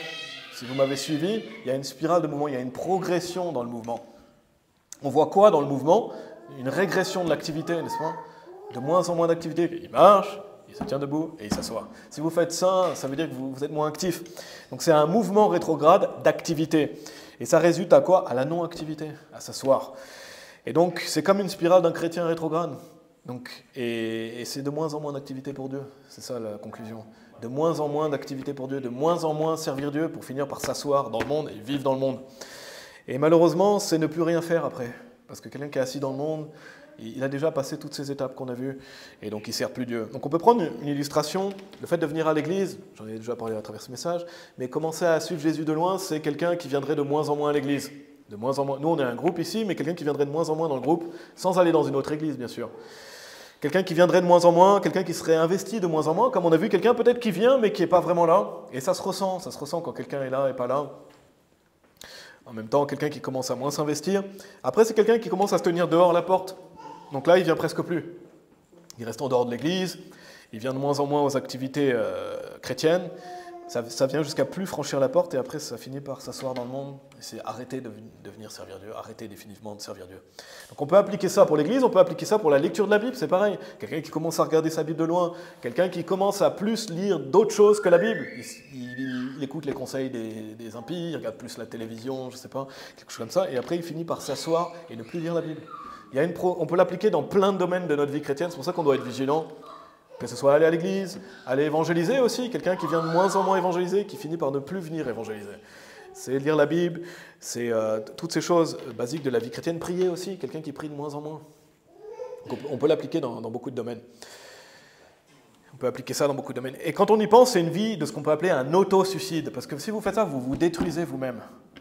Si vous m'avez suivi, il y a une spirale de mouvement, il y a une progression dans le mouvement. On voit quoi dans le mouvement? Une régression de l'activité, n'est-ce pas? De moins en moins d'activité. Il marche, il se tient debout et il s'assoit. Si vous faites ça, ça veut dire que vous êtes moins actif. Donc c'est un mouvement rétrograde d'activité. Et ça résulte à quoi? À la non-activité, à s'asseoir. Et donc c'est comme une spirale d'un chrétien rétrograde. Donc, et c'est de moins en moins d'activité pour Dieu. C'est ça la conclusion. De moins en moins d'activité pour Dieu, de moins en moins servir Dieu pour finir par s'asseoir dans le monde et vivre dans le monde. Et malheureusement, c'est ne plus rien faire après. Parce que quelqu'un qui est assis dans le monde, il a déjà passé toutes ces étapes qu'on a vues, et donc il ne sert plus Dieu. Donc on peut prendre une illustration, le fait de venir à l'église, j'en ai déjà parlé à travers ce message, mais commencer à suivre Jésus de loin, c'est quelqu'un qui viendrait de moins en moins à l'église. De moins en moins. Nous on est un groupe ici, mais quelqu'un qui viendrait de moins en moins dans le groupe, sans aller dans une autre église bien sûr. Quelqu'un qui viendrait de moins en moins, quelqu'un qui serait investi de moins en moins, comme on a vu quelqu'un peut-être qui vient, mais qui n'est pas vraiment là, et ça se ressent quand quelqu'un est là et pas là. En même temps, quelqu'un qui commence à moins s'investir. Après, c'est quelqu'un qui commence à se tenir dehors la porte. Donc là, il vient presque plus. Il reste en dehors de l'église, il vient de moins en moins aux activités chrétiennes. Ça vient jusqu'à plus franchir la porte et après, ça finit par s'asseoir dans le monde. Et c'est arrêter de venir servir Dieu, arrêter définitivement de servir Dieu. Donc on peut appliquer ça pour l'église, on peut appliquer ça pour la lecture de la Bible, c'est pareil. Quelqu'un qui commence à regarder sa Bible de loin, quelqu'un qui commence à plus lire d'autres choses que la Bible. Il écoute les conseils des impies, il regarde plus la télévision, je ne sais pas, quelque chose comme ça. Et après, il finit par s'asseoir et ne plus lire la Bible. On peut l'appliquer dans plein de domaines de notre vie chrétienne, c'est pour ça qu'on doit être vigilant. Que ce soit aller à l'église, aller évangéliser aussi, quelqu'un qui vient de moins en moins évangéliser, qui finit par ne plus venir évangéliser. C'est lire la Bible, c'est toutes ces choses basiques de la vie chrétienne. Prier aussi, quelqu'un qui prie de moins en moins. Donc on peut l'appliquer dans beaucoup de domaines. On peut appliquer ça dans beaucoup de domaines. Et quand on y pense, c'est une vie de ce qu'on peut appeler un auto-suicide. Parce que si vous faites ça, vous vous détruisez vous-même.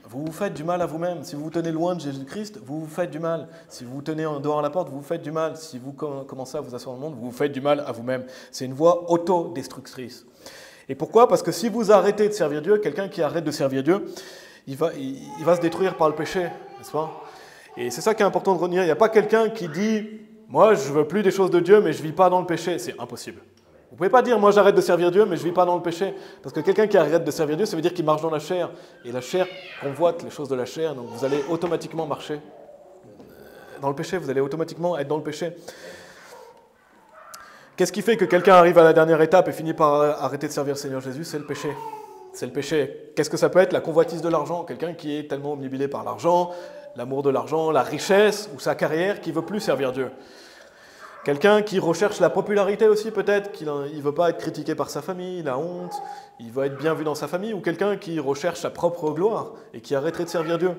Vous vous faites du mal à vous-même. Si vous vous tenez loin de Jésus-Christ, vous vous faites du mal. Si vous vous tenez en dehors de la porte, vous vous faites du mal. Si vous commencez à vous asseoir dans le monde, vous vous faites du mal à vous-même. C'est une voie auto-destructrice. Et pourquoi? Parce que si vous arrêtez de servir Dieu, quelqu'un qui arrête de servir Dieu, il va se détruire par le péché, n'est-ce pas? Et c'est ça qui est important de retenir. Il n'y a pas quelqu'un qui dit « Moi, je ne veux plus des choses de Dieu, mais je ne vis pas dans le péché. » C'est impossible. Vous ne pouvez pas dire « Moi, j'arrête de servir Dieu, mais je ne vis pas dans le péché. » Parce que quelqu'un qui arrête de servir Dieu, ça veut dire qu'il marche dans la chair. Et la chair convoite les choses de la chair, donc vous allez automatiquement marcher dans le péché, vous allez automatiquement être dans le péché. Qu'est-ce qui fait que quelqu'un arrive à la dernière étape et finit par arrêter de servir le Seigneur Jésus? C'est le péché. C'est le péché. Qu'est-ce que ça peut être? La convoitise de l'argent. Quelqu'un qui est tellement omnibulé par l'argent, l'amour de l'argent, la richesse ou sa carrière, qui ne veut plus servir Dieu. Quelqu'un qui recherche la popularité aussi peut-être, qu'il ne veut pas être critiqué par sa famille, il a honte, il veut être bien vu dans sa famille, ou quelqu'un qui recherche sa propre gloire et qui arrêterait de servir Dieu.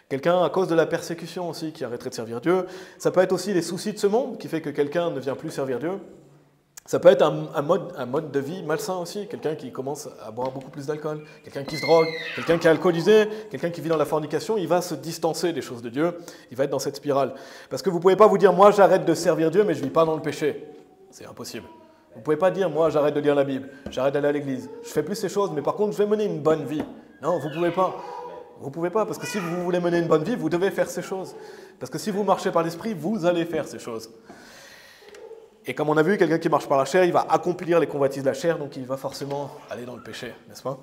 Quelqu'un à cause de la persécution aussi, qui arrêterait de servir Dieu. Ça peut être aussi les soucis de ce monde qui fait que quelqu'un ne vient plus servir Dieu. Ça peut être un mode de vie malsain aussi, quelqu'un qui commence à boire beaucoup plus d'alcool, quelqu'un qui se drogue, quelqu'un qui est alcoolisé, quelqu'un qui vit dans la fornication, il va se distancer des choses de Dieu, il va être dans cette spirale. Parce que vous ne pouvez pas vous dire « moi j'arrête de servir Dieu mais je ne vis pas dans le péché ». C'est impossible. Vous ne pouvez pas dire « moi j'arrête de lire la Bible, j'arrête d'aller à l'église, je fais plus ces choses mais par contre je vais mener une bonne vie ». Non, vous ne pouvez pas. Vous ne pouvez pas, parce que si vous voulez mener une bonne vie, vous devez faire ces choses. Parce que si vous marchez par l'esprit, vous allez faire ces choses. Et comme on a vu, quelqu'un qui marche par la chair, il va accomplir les convoitises de la chair, donc il va forcément aller dans le péché, n'est-ce pas?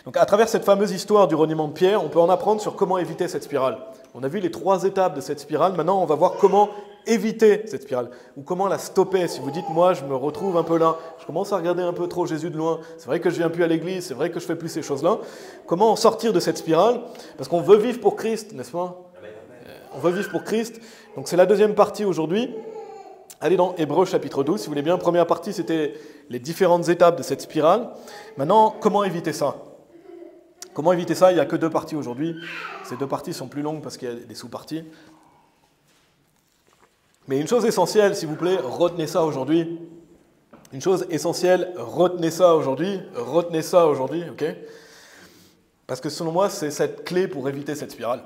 Donc à travers cette fameuse histoire du reniement de Pierre, on peut en apprendre sur comment éviter cette spirale. On a vu les 3 étapes de cette spirale, maintenant on va voir comment éviter cette spirale, ou comment la stopper. Si vous dites, moi je me retrouve un peu là, je commence à regarder un peu trop Jésus de loin, c'est vrai que je viens plus à l'église, c'est vrai que je fais plus ces choses-là, comment en sortir de cette spirale? Parce qu'on veut vivre pour Christ, n'est-ce pas? On veut vivre pour Christ, donc c'est la deuxième partie aujourd'hui. Allez dans Hébreux chapitre 12, si vous voulez bien. Première partie, c'était les différentes étapes de cette spirale. Maintenant, comment éviter ça? Comment éviter ça? Il n'y a que 2 parties aujourd'hui. Ces 2 parties sont plus longues parce qu'il y a des sous-parties. Mais une chose essentielle, s'il vous plaît, retenez ça aujourd'hui. Une chose essentielle, retenez ça aujourd'hui. Retenez ça aujourd'hui, ok? Parce que selon moi, c'est cette clé pour éviter cette spirale,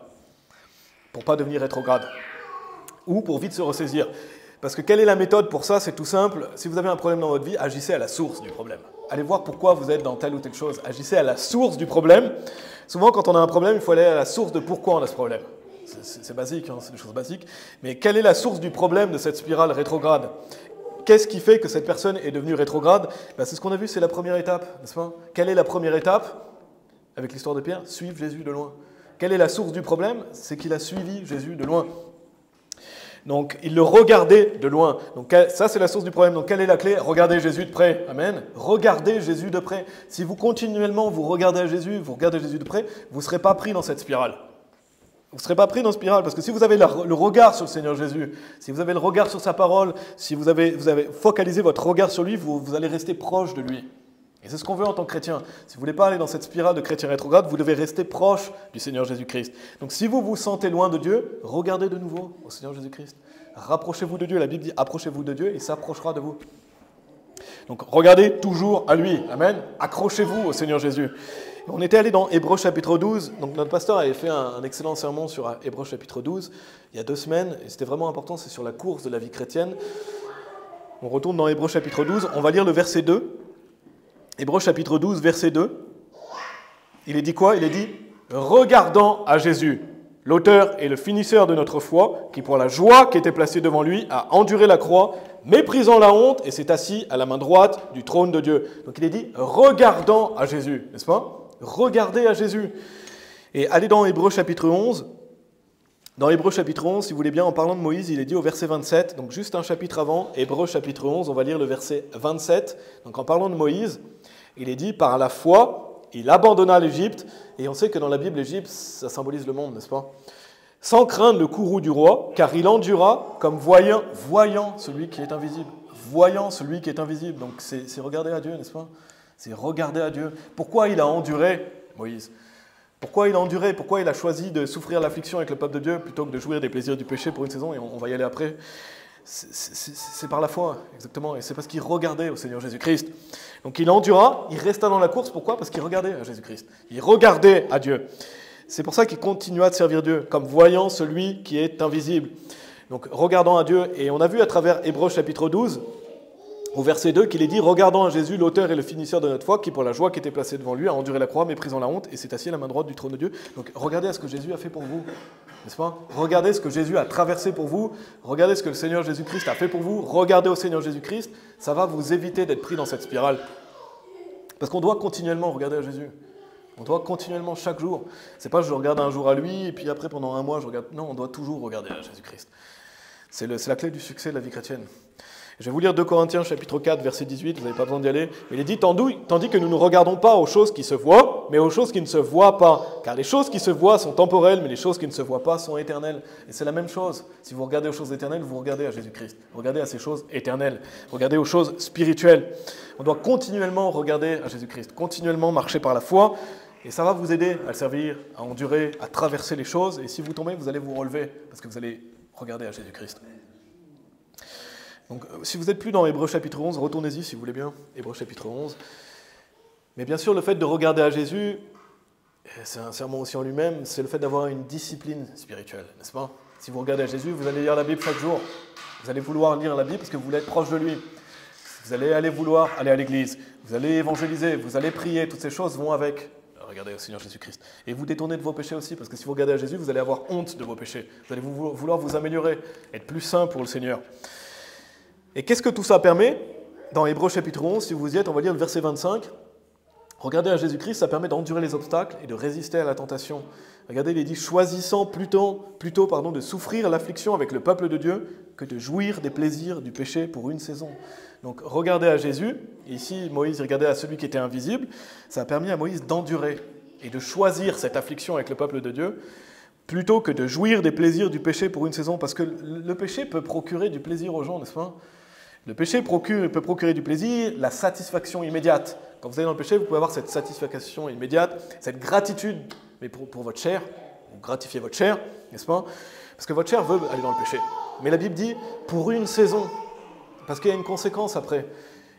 pour ne pas devenir rétrograde, ou pour vite se ressaisir. Parce que quelle est la méthode pour ça? C'est tout simple. Si vous avez un problème dans votre vie, agissez à la source du problème. Allez voir pourquoi vous êtes dans telle ou telle chose. Agissez à la source du problème. Souvent, quand on a un problème, il faut aller à la source de pourquoi on a ce problème. C'est basique, hein, c'est des choses basiques. Mais quelle est la source du problème de cette spirale rétrograde? Qu'est-ce qui fait que cette personne est devenue rétrograde? Ben, c'est ce qu'on a vu, c'est la première étape, n'est-ce pas? Quelle est la première étape avec l'histoire de Pierre? Suivre Jésus de loin. Quelle est la source du problème? C'est qu'il a suivi Jésus de loin. Donc, il le regardait de loin. Donc, ça, c'est la source du problème. Donc, quelle est la clé? Regardez Jésus de près. Amen. Regardez Jésus de près. Si vous continuellement vous regardez Jésus de près, vous ne serez pas pris dans cette spirale. Vous ne serez pas pris dans cette spirale, parce que si vous avez le regard sur le Seigneur Jésus, si vous avez le regard sur sa parole, si vous avez focalisé votre regard sur lui, vous allez rester proche de lui. Et c'est ce qu'on veut en tant que chrétien. Si vous ne voulez pas aller dans cette spirale de chrétien rétrograde, vous devez rester proche du Seigneur Jésus-Christ. Donc si vous vous sentez loin de Dieu, regardez de nouveau au Seigneur Jésus-Christ. Rapprochez-vous de Dieu. La Bible dit approchez-vous de Dieu et il s'approchera de vous. Donc regardez toujours à lui. Amen. Accrochez-vous au Seigneur Jésus. On était allé dans Hébreux chapitre 12. Donc notre pasteur avait fait un excellent sermon sur Hébreux chapitre 12 il y a 2 semaines. Et c'était vraiment important, c'est sur la course de la vie chrétienne. On retourne dans Hébreux chapitre 12. On va lire le verset 2. Hébreux chapitre 12, verset 2, il est dit quoi? Il est dit « Regardant à Jésus, l'auteur et le finisseur de notre foi, qui pour la joie qui était placée devant lui a enduré la croix, méprisant la honte, et s'est assis à la main droite du trône de Dieu. » Donc il est dit « Regardant à Jésus », n'est-ce pas? Regardez à Jésus. Et allez dans Hébreux chapitre 11. Dans Hébreux chapitre 11, si vous voulez bien, en parlant de Moïse, il est dit au verset 27, donc juste un chapitre avant, Hébreux chapitre 11, on va lire le verset 27. Donc en parlant de Moïse, il est dit, par la foi, il abandonna l'Égypte, et on sait que dans la Bible, l'Égypte, ça symbolise le monde, n'est-ce pas? Sans craindre le courroux du roi, car il endura comme voyant celui qui est invisible. Voyant celui qui est invisible. Donc c'est regarder à Dieu, n'est-ce pas? C'est regarder à Dieu. Pourquoi il a enduré, Moïse? Pourquoi il a enduré? Pourquoi il a choisi de souffrir l'affliction avec le peuple de Dieu plutôt que de jouir des plaisirs du péché pour une saison? Et on va y aller après. C'est par la foi, exactement. Et c'est parce qu'il regardait au Seigneur Jésus-Christ. Donc il endura, il resta dans la course. Pourquoi? Parce qu'il regardait à Jésus-Christ. Il regardait à Dieu. C'est pour ça qu'il continua de servir Dieu, comme voyant celui qui est invisible. Donc regardant à Dieu. Et on a vu à travers Hébreux chapitre 12, au verset 2, qu'il est dit « Regardant à Jésus, l'auteur et le finisseur de notre foi, qui pour la joie qui était placée devant lui, a enduré la croix, méprisant la honte, et s'est assis à la main droite du trône de Dieu. » Donc regardez à ce que Jésus a fait pour vous, n'est-ce pas? Regardez ce que Jésus a traversé pour vous, regardez ce que le Seigneur Jésus-Christ a fait pour vous, regardez au Seigneur Jésus-Christ, ça va vous éviter d'être pris dans cette spirale. Parce qu'on doit continuellement regarder à Jésus. On doit continuellement, chaque jour. C'est pas je regarde un jour à lui, et puis après pendant un mois je regarde... Non, on doit toujours regarder à Jésus-Christ. C'est la clé du succès de la vie chrétienne. Je vais vous lire 2 Corinthiens chapitre 4, verset 18, vous n'avez pas besoin d'y aller. Il est dit, tandis que nous ne regardons pas aux choses qui se voient, mais aux choses qui ne se voient pas. Car les choses qui se voient sont temporelles, mais les choses qui ne se voient pas sont éternelles. Et c'est la même chose. Si vous regardez aux choses éternelles, vous regardez à Jésus-Christ. Regardez à ces choses éternelles. Regardez aux choses spirituelles. On doit continuellement regarder à Jésus-Christ, continuellement marcher par la foi. Et ça va vous aider à le servir, à endurer, à traverser les choses. Et si vous tombez, vous allez vous relever, parce que vous allez regarder à Jésus-Christ. Donc, si vous n'êtes plus dans Hébreux chapitre 11, retournez-y si vous voulez bien, Hébreux chapitre 11. Mais bien sûr, le fait de regarder à Jésus, c'est un sermon aussi en lui-même, c'est le fait d'avoir une discipline spirituelle, n'est-ce pas? Si vous regardez à Jésus, vous allez lire la Bible chaque jour. Vous allez vouloir lire la Bible parce que vous voulez être proche de lui. Vous allez vouloir aller à l'église. Vous allez évangéliser, vous allez prier. Toutes ces choses vont avec. Regardez au Seigneur Jésus-Christ. Et vous détournez de vos péchés aussi, parce que si vous regardez à Jésus, vous allez avoir honte de vos péchés. Vous allez vouloir vous améliorer, être plus saint pour le Seigneur. Et qu'est-ce que tout ça permet? Dans Hébreux chapitre 11, si vous y êtes, on va lire le verset 25. Regardez à Jésus-Christ, ça permet d'endurer les obstacles et de résister à la tentation. Regardez, il est dit, choisissant plutôt de souffrir l'affliction avec le peuple de Dieu que de jouir des plaisirs du péché pour une saison. Donc regardez à Jésus, ici Moïse regardait à celui qui était invisible, ça a permis à Moïse d'endurer et de choisir cette affliction avec le peuple de Dieu, plutôt que de jouir des plaisirs du péché pour une saison, parce que le péché peut procurer du plaisir aux gens, n'est-ce pas? Le péché peut procurer du plaisir, la satisfaction immédiate. Quand vous allez dans le péché, vous pouvez avoir cette satisfaction immédiate, cette gratitude, mais pour votre chair, vous gratifiez votre chair, n'est-ce pas? Parce que votre chair veut aller dans le péché. Mais la Bible dit, pour une saison, parce qu'il y a une conséquence après.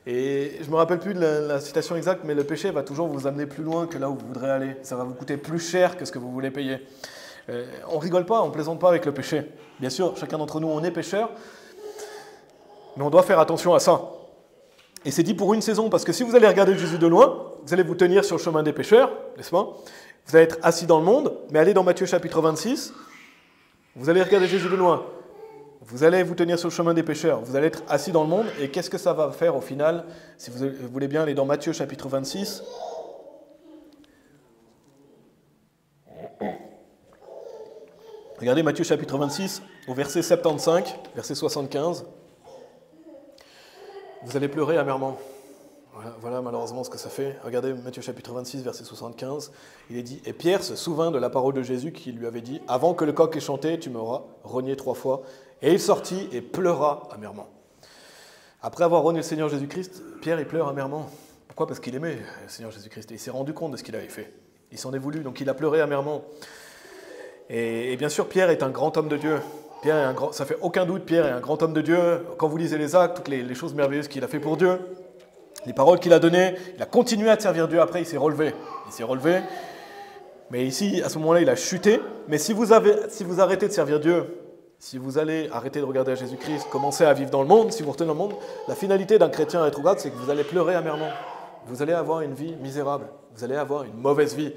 Et je ne me rappelle plus de la citation exacte, mais le péché va toujours vous amener plus loin que là où vous voudrez aller. Ça va vous coûter plus cher que ce que vous voulez payer. On rigole pas, on plaisante pas avec le péché. Bien sûr, chacun d'entre nous, on est pécheur, mais on doit faire attention à ça. Et c'est dit pour une saison, parce que si vous allez regarder Jésus de loin, vous allez vous tenir sur le chemin des pécheurs, n'est-ce pas? Vous allez être assis dans le monde, mais allez dans Matthieu chapitre 26, vous allez regarder Jésus de loin. Vous allez vous tenir sur le chemin des pécheurs, vous allez être assis dans le monde, et qu'est-ce que ça va faire au final? Si vous voulez bien aller dans Matthieu chapitre 26. Regardez Matthieu chapitre 26, au verset 75, verset 75. Vous allez pleurer amèrement. Voilà malheureusement ce que ça fait. Regardez Matthieu chapitre 26, verset 75. Il est dit « Et Pierre se souvint de la parole de Jésus qui lui avait dit « Avant que le coq ait chanté, tu m'auras renié 3 fois. » Et il sortit et pleura amèrement. Après avoir renié le Seigneur Jésus-Christ, Pierre il pleure amèrement. Pourquoi? Parce qu'il aimait le Seigneur Jésus-Christ. Et il s'est rendu compte de ce qu'il avait fait. Il s'en est voulu, donc il a pleuré amèrement. Et bien sûr, Pierre est un grand homme de Dieu. Pierre est ça fait aucun doute, Pierre est un grand homme de Dieu. Quand vous lisez les actes, toutes les choses merveilleuses qu'il a fait pour Dieu, les paroles qu'il a données, il a continué à servir Dieu. Après, il s'est relevé. Mais ici, à ce moment-là, il a chuté. Mais si vous arrêtez de servir Dieu, si vous allez arrêter de regarder à Jésus-Christ, commencer à vivre dans le monde, si vous retenez dans le monde, la finalité d'un chrétien rétrograde, c'est que vous allez pleurer amèrement. Vous allez avoir une vie misérable. Vous allez avoir une mauvaise vie.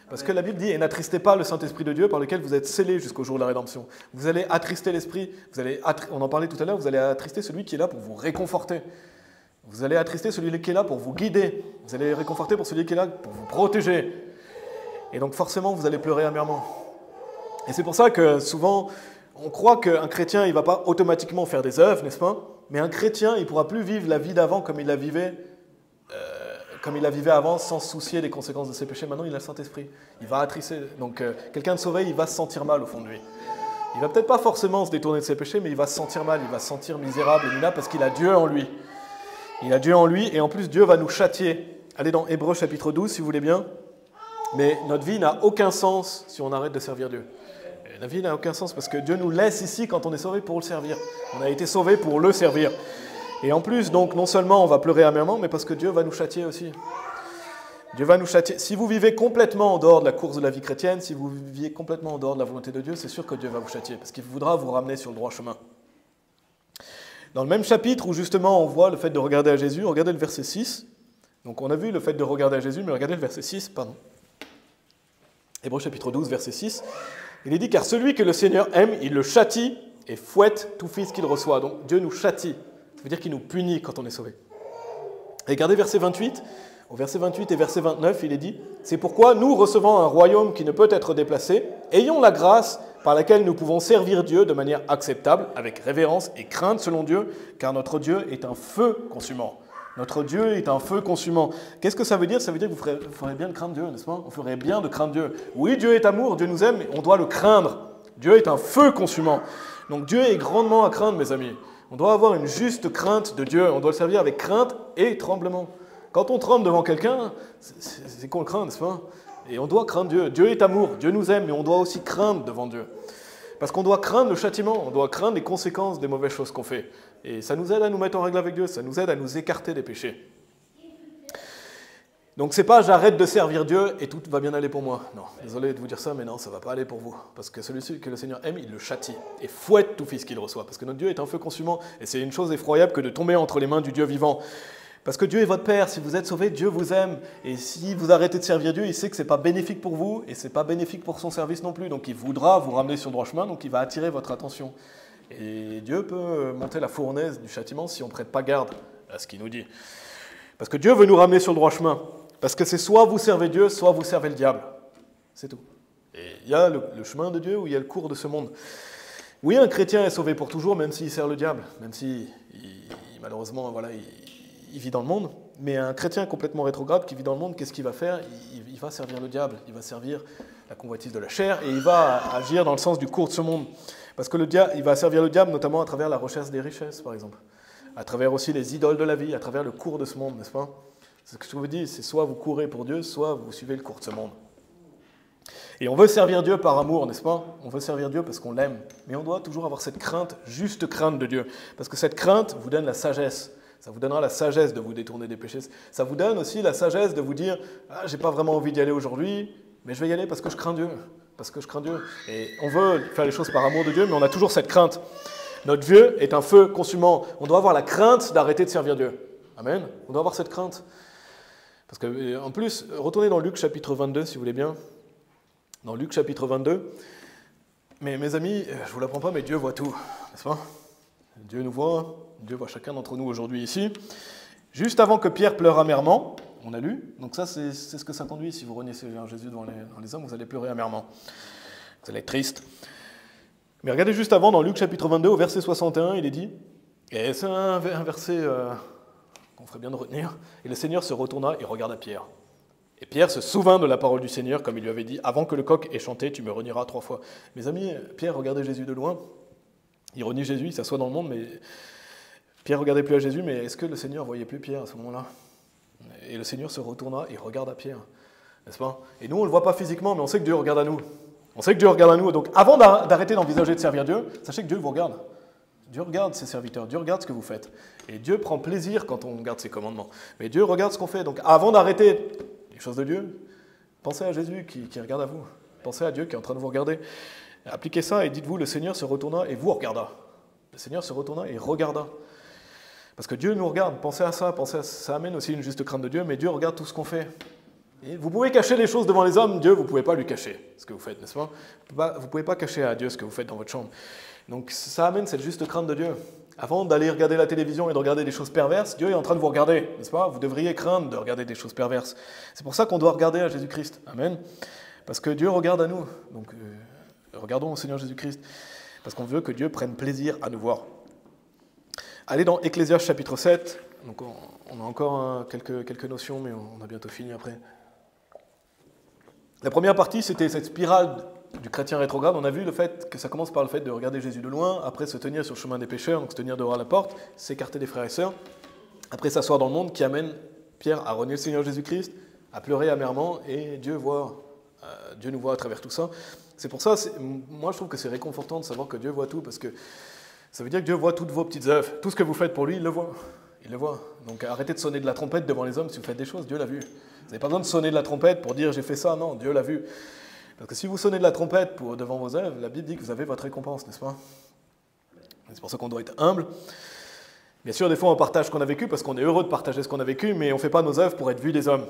Parce que la Bible dit « Et n'attristez pas le Saint-Esprit de Dieu par lequel vous êtes scellés jusqu'au jour de la rédemption. » Vous allez attrister l'Esprit, on en parlait tout à l'heure, vous allez attrister celui qui est là pour vous réconforter. Vous allez attrister celui qui est là pour vous guider. Vous allez réconforter pour celui qui est là pour vous protéger. Et donc forcément, vous allez pleurer amèrement. Et c'est pour ça que souvent, on croit qu'un chrétien, il ne va pas automatiquement faire des œuvres, n'est-ce pas? Mais un chrétien, il ne pourra plus vivre la vie d'avant comme il la vivait avant, sans se soucier des conséquences de ses péchés. Maintenant, il a le Saint-Esprit. Il va attrister. Donc, quelqu'un de sauvé, il va se sentir mal au fond de lui. Il va peut-être pas forcément se détourner de ses péchés, mais il va se sentir mal, il va se sentir misérable et minable parce qu'il a Dieu en lui. Il a Dieu en lui, et en plus, Dieu va nous châtier. Allez dans Hébreux chapitre 12, si vous voulez bien. Mais notre vie n'a aucun sens si on arrête de servir Dieu. Et la vie n'a aucun sens parce que Dieu nous laisse ici quand on est sauvé pour le servir. On a été sauvé pour le servir. Et en plus, donc, non seulement on va pleurer amèrement, mais parce que Dieu va nous châtier aussi. Dieu va nous châtier. Si vous vivez complètement en dehors de la course de la vie chrétienne, si vous viviez complètement en dehors de la volonté de Dieu, c'est sûr que Dieu va vous châtier, parce qu'il voudra vous ramener sur le droit chemin. Dans le même chapitre où justement on voit le fait de regarder à Jésus, regardez le verset 6. Donc on a vu le fait de regarder à Jésus, mais regardez le verset 6, pardon. Hébreux chapitre 12, verset 6. Il est dit « Car celui que le Seigneur aime, il le châtie et fouette tout fils qu'il reçoit. » Donc Dieu nous châtie. Ça veut dire qu'il nous punit quand on est sauvé. Et regardez verset 28. Au verset 28 et verset 29, il est dit « C'est pourquoi nous recevons un royaume qui ne peut être déplacé, ayons la grâce par laquelle nous pouvons servir Dieu de manière acceptable, avec révérence et crainte selon Dieu, car notre Dieu est un feu consumant. » Notre Dieu est un feu consumant. Qu'est-ce que ça veut dire? Ça veut dire que vous ferez bien de craindre Dieu, n'est-ce pas? On ferait bien de craindre Dieu. Oui, Dieu est amour, Dieu nous aime, mais on doit le craindre. Dieu est un feu consumant. Donc Dieu est grandement à craindre, mes amis. On doit avoir une juste crainte de Dieu. On doit le servir avec crainte et tremblement. Quand on tremble devant quelqu'un, c'est qu'on le craint, n'est-ce pas? Et on doit craindre Dieu. Dieu est amour, Dieu nous aime, mais on doit aussi craindre devant Dieu. Parce qu'on doit craindre le châtiment, on doit craindre les conséquences des mauvaises choses qu'on fait. Et ça nous aide à nous mettre en règle avec Dieu, ça nous aide à nous écarter des péchés. Donc c'est pas j'arrête de servir Dieu et tout va bien aller pour moi. Non, désolé de vous dire ça, mais non, ça va pas aller pour vous. Parce que celui que le Seigneur aime, il le châtie et fouette tout fils qu'il reçoit. Parce que notre Dieu est un feu consumant et c'est une chose effroyable que de tomber entre les mains du Dieu vivant. Parce que Dieu est votre Père, si vous êtes sauvé, Dieu vous aime. Et si vous arrêtez de servir Dieu, il sait que ce n'est pas bénéfique pour vous et ce n'est pas bénéfique pour son service non plus. Donc il voudra vous ramener sur le droit chemin, donc il va attirer votre attention. Et Dieu peut monter la fournaise du châtiment si on ne prête pas garde à ce qu'il nous dit. Parce que Dieu veut nous ramener sur le droit chemin. Parce que c'est soit vous servez Dieu, soit vous servez le diable. C'est tout. Et il y a le chemin de Dieu ou il y a le cours de ce monde. Oui, un chrétien est sauvé pour toujours, même s'il sert le diable, même si malheureusement, voilà, il vit dans le monde. Mais un chrétien complètement rétrograde qui vit dans le monde, qu'est-ce qu'il va faire? Il va servir le diable, il va servir la convoitise de la chair et il va agir dans le sens du cours de ce monde. Parce que il va servir le diable notamment à travers la recherche des richesses, par exemple. À travers aussi les idoles de la vie, à travers le cours de ce monde, n'est-ce pas? C'est ce que je vous dis, c'est soit vous courez pour Dieu, soit vous suivez le cours de ce monde. Et on veut servir Dieu par amour, n'est-ce pas? On veut servir Dieu parce qu'on l'aime. Mais on doit toujours avoir cette crainte, juste crainte de Dieu. Parce que cette crainte vous donne la sagesse. Ça vous donnera la sagesse de vous détourner des péchés. Ça vous donne aussi la sagesse de vous dire « Ah, j'ai pas vraiment envie d'y aller aujourd'hui, mais je vais y aller parce que je crains Dieu. » Parce que je crains Dieu. Et on veut faire les choses par amour de Dieu, mais on a toujours cette crainte. Notre Dieu est un feu consumant. On doit avoir la crainte d'arrêter de servir Dieu. Amen. On doit avoir cette crainte. Parce que, en plus, retournez dans Luc chapitre 22, si vous voulez bien. Dans Luc chapitre 22. Mais mes amis, je ne vous l'apprends pas, mais Dieu voit tout, n'est-ce pas? Dieu nous voit, Dieu voit chacun d'entre nous aujourd'hui ici. Juste avant que Pierre pleure amèrement, on a lu, donc ça c'est ce que ça conduit, si vous reniez Jésus devant les hommes, vous allez pleurer amèrement. Vous allez être triste. Mais regardez juste avant, dans Luc chapitre 22, au verset 61, il est dit, et c'est un verset qu'on ferait bien de retenir, et le Seigneur se retourna et regarda Pierre. Et Pierre se souvint de la parole du Seigneur, comme il lui avait dit, « Avant que le coq ait chanté, tu me renieras 3 fois. » Mes amis, Pierre regardait Jésus de loin. Il renie Jésus, il s'assoit dans le monde, mais Pierre regardait plus à Jésus, mais est-ce que le Seigneur ne voyait plus Pierre à ce moment-là? Et le Seigneur se retourna et regarde à Pierre, n'est-ce pas? Et nous, on ne le voit pas physiquement, mais on sait que Dieu regarde à nous. On sait que Dieu regarde à nous. Donc avant d'arrêter d'envisager de servir Dieu, sachez que Dieu vous regarde. Dieu regarde ses serviteurs, Dieu regarde ce que vous faites. Et Dieu prend plaisir quand on garde ses commandements. Mais Dieu regarde ce qu'on fait. Donc avant d'arrêter les choses de Dieu, pensez à Jésus qui regarde à vous. Pensez à Dieu qui est en train de vous regarder. Appliquez ça et dites-vous, le Seigneur se retourna et vous regarda. Le Seigneur se retourna et regarda. Parce que Dieu nous regarde, pensez à ça, ça amène aussi une juste crainte de Dieu, mais Dieu regarde tout ce qu'on fait. Et vous pouvez cacher les choses devant les hommes, Dieu, vous ne pouvez pas lui cacher ce que vous faites, n'est-ce pas? Vous ne pouvez pas cacher à Dieu ce que vous faites dans votre chambre. Donc ça amène cette juste crainte de Dieu. Avant d'aller regarder la télévision et de regarder des choses perverses, Dieu est en train de vous regarder, n'est-ce pas? Vous devriez craindre de regarder des choses perverses. C'est pour ça qu'on doit regarder à Jésus-Christ. Amen. Parce que Dieu regarde à nous. Donc regardons au Seigneur Jésus-Christ. Parce qu'on veut que Dieu prenne plaisir à nous voir. Allez dans Ecclésiaste chapitre 7. Donc on a encore quelques notions, mais on a bientôt fini après. La première partie, c'était cette spirale du chrétien rétrograde. On a vu le fait que ça commence par le fait de regarder Jésus de loin, après se tenir sur le chemin des pécheurs, donc se tenir dehors à la porte, s'écarter des frères et sœurs, après s'asseoir dans le monde, qui amène Pierre à renier le Seigneur Jésus-Christ, à pleurer amèrement, et Dieu nous voit à travers tout ça. C'est pour ça, moi je trouve que c'est réconfortant de savoir que Dieu voit tout, parce que ça veut dire que Dieu voit toutes vos petites œuvres. Tout ce que vous faites pour lui, il le voit. Il le voit. Donc arrêtez de sonner de la trompette devant les hommes si vous faites des choses, Dieu l'a vu. Vous n'avez pas besoin de sonner de la trompette pour dire j'ai fait ça, non, Dieu l'a vu. Parce que si vous sonnez de la trompette devant vos œuvres, la Bible dit que vous avez votre récompense, n'est-ce pas? C'est pour ça qu'on doit être humble. Bien sûr, des fois on partage ce qu'on a vécu parce qu'on est heureux de partager ce qu'on a vécu, mais on ne fait pas nos œuvres pour être vus des hommes.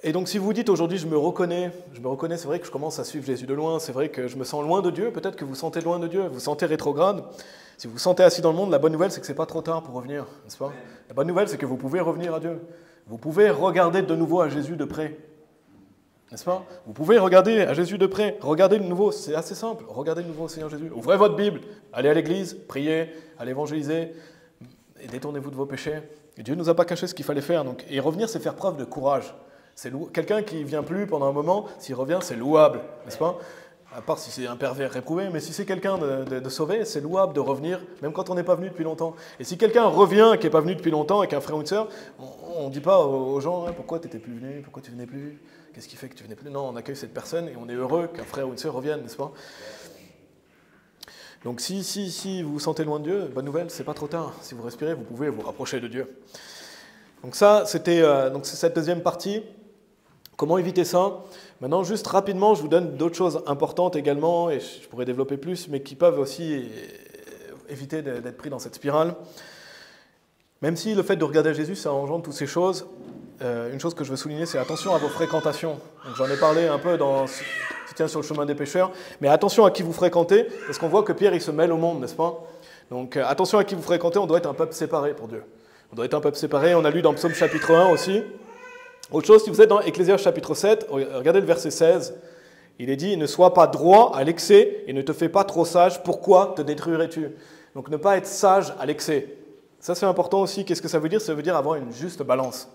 Et donc si vous dites aujourd'hui je me reconnais, c'est vrai que je commence à suivre Jésus de loin, c'est vrai que je me sens loin de Dieu, peut-être que vous sentez loin de Dieu, vous sentez rétrograde. Si vous vous sentez assis dans le monde, la bonne nouvelle c'est que ce n'est pas trop tard pour revenir, n'est-ce pas? La bonne nouvelle c'est que vous pouvez revenir à Dieu. Vous pouvez regarder de nouveau à Jésus de près. N'est-ce pas? Vous pouvez regarder à Jésus de près, regardez de nouveau, c'est assez simple, regardez de nouveau au Seigneur Jésus. Ouvrez votre Bible, allez à l'église, priez, allez évangéliser, et détournez-vous de vos péchés. Et Dieu ne nous a pas caché ce qu'il fallait faire. Donc, et revenir, c'est faire preuve de courage. Quelqu'un qui ne vient plus pendant un moment, s'il revient, c'est louable, n'est-ce pas? À part si c'est un pervers réprouvé, mais si c'est quelqu'un de sauvé, c'est louable de revenir, même quand on n'est pas venu depuis longtemps. Et si quelqu'un revient qui n'est pas venu depuis longtemps, avec un frère ou une sœur, on ne dit pas aux gens hein, « Pourquoi tu n'étais plus venu? Pourquoi tu ne venais plus? Qu'est-ce qui fait que tu ne venais plus ?» Non, on accueille cette personne et on est heureux qu'un frère ou une sœur revienne, n'est-ce pas? Donc si vous vous sentez loin de Dieu, bonne nouvelle, c'est pas trop tard. Si vous respirez, vous pouvez vous rapprocher de Dieu. Donc ça, c'était c'est cette deuxième partie. Comment éviter ça? Maintenant, juste rapidement, je vous donne d'autres choses importantes également, et je pourrais développer plus, mais qui peuvent aussi éviter d'être pris dans cette spirale. Même si le fait de regarder Jésus, ça engendre toutes ces choses, une chose que je veux souligner, c'est attention à vos fréquentations. J'en ai parlé un peu dans Soutien sur le chemin des pécheurs, mais attention à qui vous fréquentez, parce qu'on voit que Pierre, il se mêle au monde, n'est-ce pas? Donc attention à qui vous fréquentez, on doit être un peuple séparé pour Dieu. On doit être un peuple séparé, on a lu dans Psaume chapitre 1 aussi. Autre chose, si vous êtes dans Ecclésiaste chapitre 7, regardez le verset 16, il est dit « Ne sois pas droit à l'excès et ne te fais pas trop sage, pourquoi te détruirais-tu » Donc ne pas être sage à l'excès. Ça c'est important aussi, qu'est-ce que ça veut dire? Ça veut dire avoir une juste balance.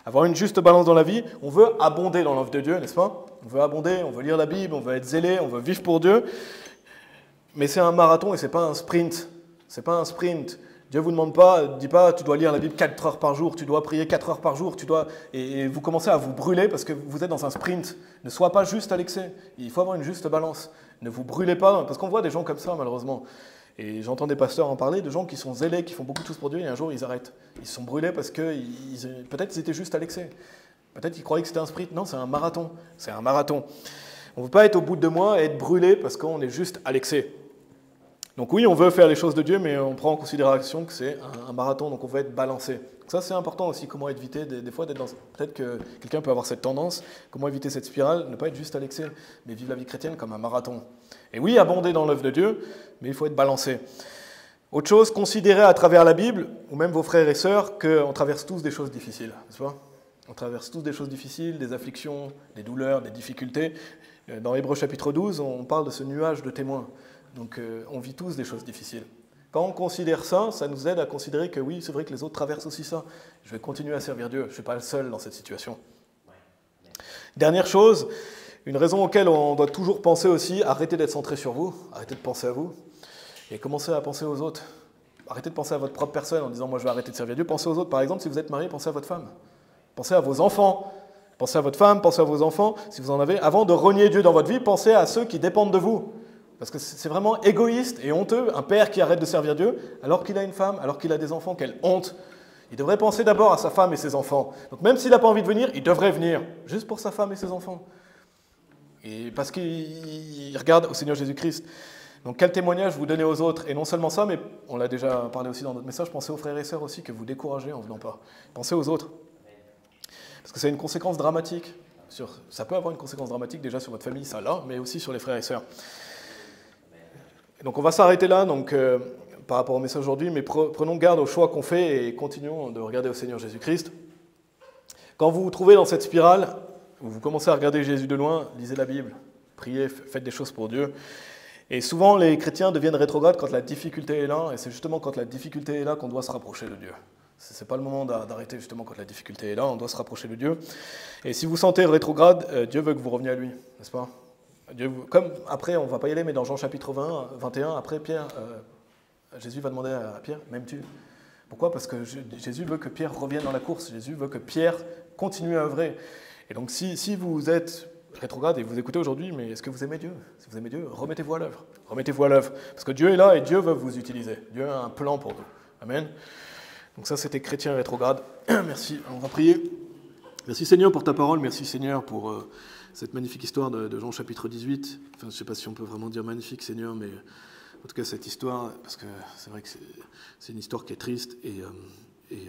Avoir une juste balance dans la vie, on veut abonder dans l'œuvre de Dieu, n'est-ce pas? On veut abonder, on veut lire la Bible, on veut être zélé, on veut vivre pour Dieu, mais c'est un marathon et ce n'est pas un sprint. C'est pas un sprint. Dieu ne vous demande pas, dit pas, tu dois lire la Bible 4 heures par jour, tu dois prier 4 heures par jour, et vous commencez à vous brûler parce que vous êtes dans un sprint. Ne sois pas juste à l'excès. Il faut avoir une juste balance. Ne vous brûlez pas, parce qu'on voit des gens comme ça malheureusement. Et j'entends des pasteurs en parler, de gens qui sont zélés, qui font beaucoup de choses pour Dieu, et un jour ils arrêtent. Ils se sont brûlés parce que peut-être ils étaient juste à l'excès. Peut-être qu'ils croyaient que c'était un sprint. Non, c'est un marathon. C'est un marathon. On ne veut pas être au bout de 2 mois et être brûlé parce qu'on est juste à l'excès. Donc oui, on veut faire les choses de Dieu, mais on prend en considération que c'est un marathon, donc on veut être balancé. Ça, c'est important aussi, comment éviter des fois d'être dans... Peut-être que quelqu'un peut avoir cette tendance, comment éviter cette spirale, ne pas être juste à l'excès, mais vivre la vie chrétienne comme un marathon. Et oui, abonder dans l'œuvre de Dieu, mais il faut être balancé. Autre chose, considérez à travers la Bible, ou même vos frères et sœurs, qu'on traverse tous des choses difficiles, n'est-ce pas ? On traverse tous des choses difficiles, des afflictions, des douleurs, des difficultés. Dans Hébreux chapitre 12, on parle de ce nuage de témoins. Donc on vit tous des choses difficiles. Quand on considère ça, ça nous aide à considérer que oui, c'est vrai que les autres traversent aussi ça. Je vais continuer à servir Dieu, je ne suis pas le seul dans cette situation. Dernière chose, une raison auquel on doit toujours penser aussi, arrêtez d'être centré sur vous, arrêtez de penser à vous, et commencez à penser aux autres. Arrêtez de penser à votre propre personne en disant moi je vais arrêter de servir Dieu, pensez aux autres. Par exemple, si vous êtes marié, pensez à votre femme, pensez à vos enfants, pensez à votre femme, pensez à vos enfants, si vous en avez. Avant de renier Dieu dans votre vie, pensez à ceux qui dépendent de vous. Parce que c'est vraiment égoïste et honteux, un père qui arrête de servir Dieu, alors qu'il a une femme, alors qu'il a des enfants, quelle honte. Il devrait penser d'abord à sa femme et ses enfants. Donc même s'il n'a pas envie de venir, il devrait venir, juste pour sa femme et ses enfants. Et parce qu'il regarde au Seigneur Jésus-Christ. Donc quel témoignage vous donnez aux autres? Et non seulement ça, mais on l'a déjà parlé aussi dans notre message, pensez aux frères et sœurs aussi que vous découragez en ne venant pas. Pensez aux autres. Parce que c'est une conséquence dramatique. Ça peut avoir une conséquence dramatique déjà sur votre famille, ça là, mais aussi sur les frères et sœurs. Donc on va s'arrêter là par rapport au message aujourd'hui, mais prenons garde aux choix qu'on fait et continuons de regarder au Seigneur Jésus-Christ. Quand vous vous trouvez dans cette spirale, où vous commencez à regarder Jésus de loin, lisez la Bible, priez, faites des choses pour Dieu. Et souvent les chrétiens deviennent rétrogrades quand la difficulté est là, et c'est justement quand la difficulté est là qu'on doit se rapprocher de Dieu. Ce n'est pas le moment d'arrêter justement quand la difficulté est là, on doit se rapprocher de Dieu. Et si vous sentez rétrograde, Dieu veut que vous reveniez à lui, n'est-ce pas ? Comme après, on ne va pas y aller, mais dans Jean chapitre 21, après Jésus va demander à Pierre, m'aimes-tu ? Pourquoi ? Parce que Jésus veut que Pierre revienne dans la course, Jésus veut que Pierre continue à œuvrer. Et donc si vous êtes rétrograde et vous écoutez aujourd'hui, mais est-ce que vous aimez Dieu ? Si vous aimez Dieu, remettez-vous à l'œuvre. Remettez-vous à l'œuvre. Parce que Dieu est là et Dieu veut vous utiliser. Dieu a un plan pour nous. Amen. Donc ça, c'était chrétien rétrograde. Merci, on va prier. Merci Seigneur pour ta parole, merci Seigneur pour cette magnifique histoire de Jean chapitre 18. Enfin, je ne sais pas si on peut vraiment dire magnifique Seigneur, mais en tout cas cette histoire, parce que c'est vrai que c'est une histoire qui est triste, mais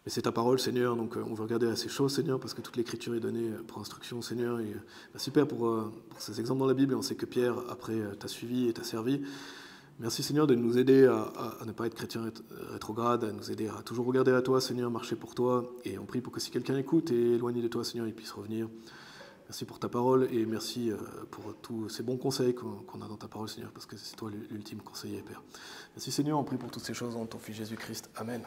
c'est ta parole Seigneur, donc on veut regarder à ces choses Seigneur, parce que toute l'écriture est donnée pour instruction Seigneur, et super pour ces exemples dans la Bible, et on sait que Pierre après t'a suivi et t'a servi. Merci Seigneur de nous aider à ne pas être chrétien rétrograde, à nous aider à toujours regarder à toi Seigneur, marcher pour toi, et on prie pour que si quelqu'un écoute et est éloigné de toi Seigneur, il puisse revenir. Merci pour ta parole et merci pour tous ces bons conseils qu'on a dans ta parole Seigneur, parce que c'est toi l'ultime conseiller Père. Merci Seigneur, on prie pour toutes ces choses en ton Fils Jésus-Christ. Amen.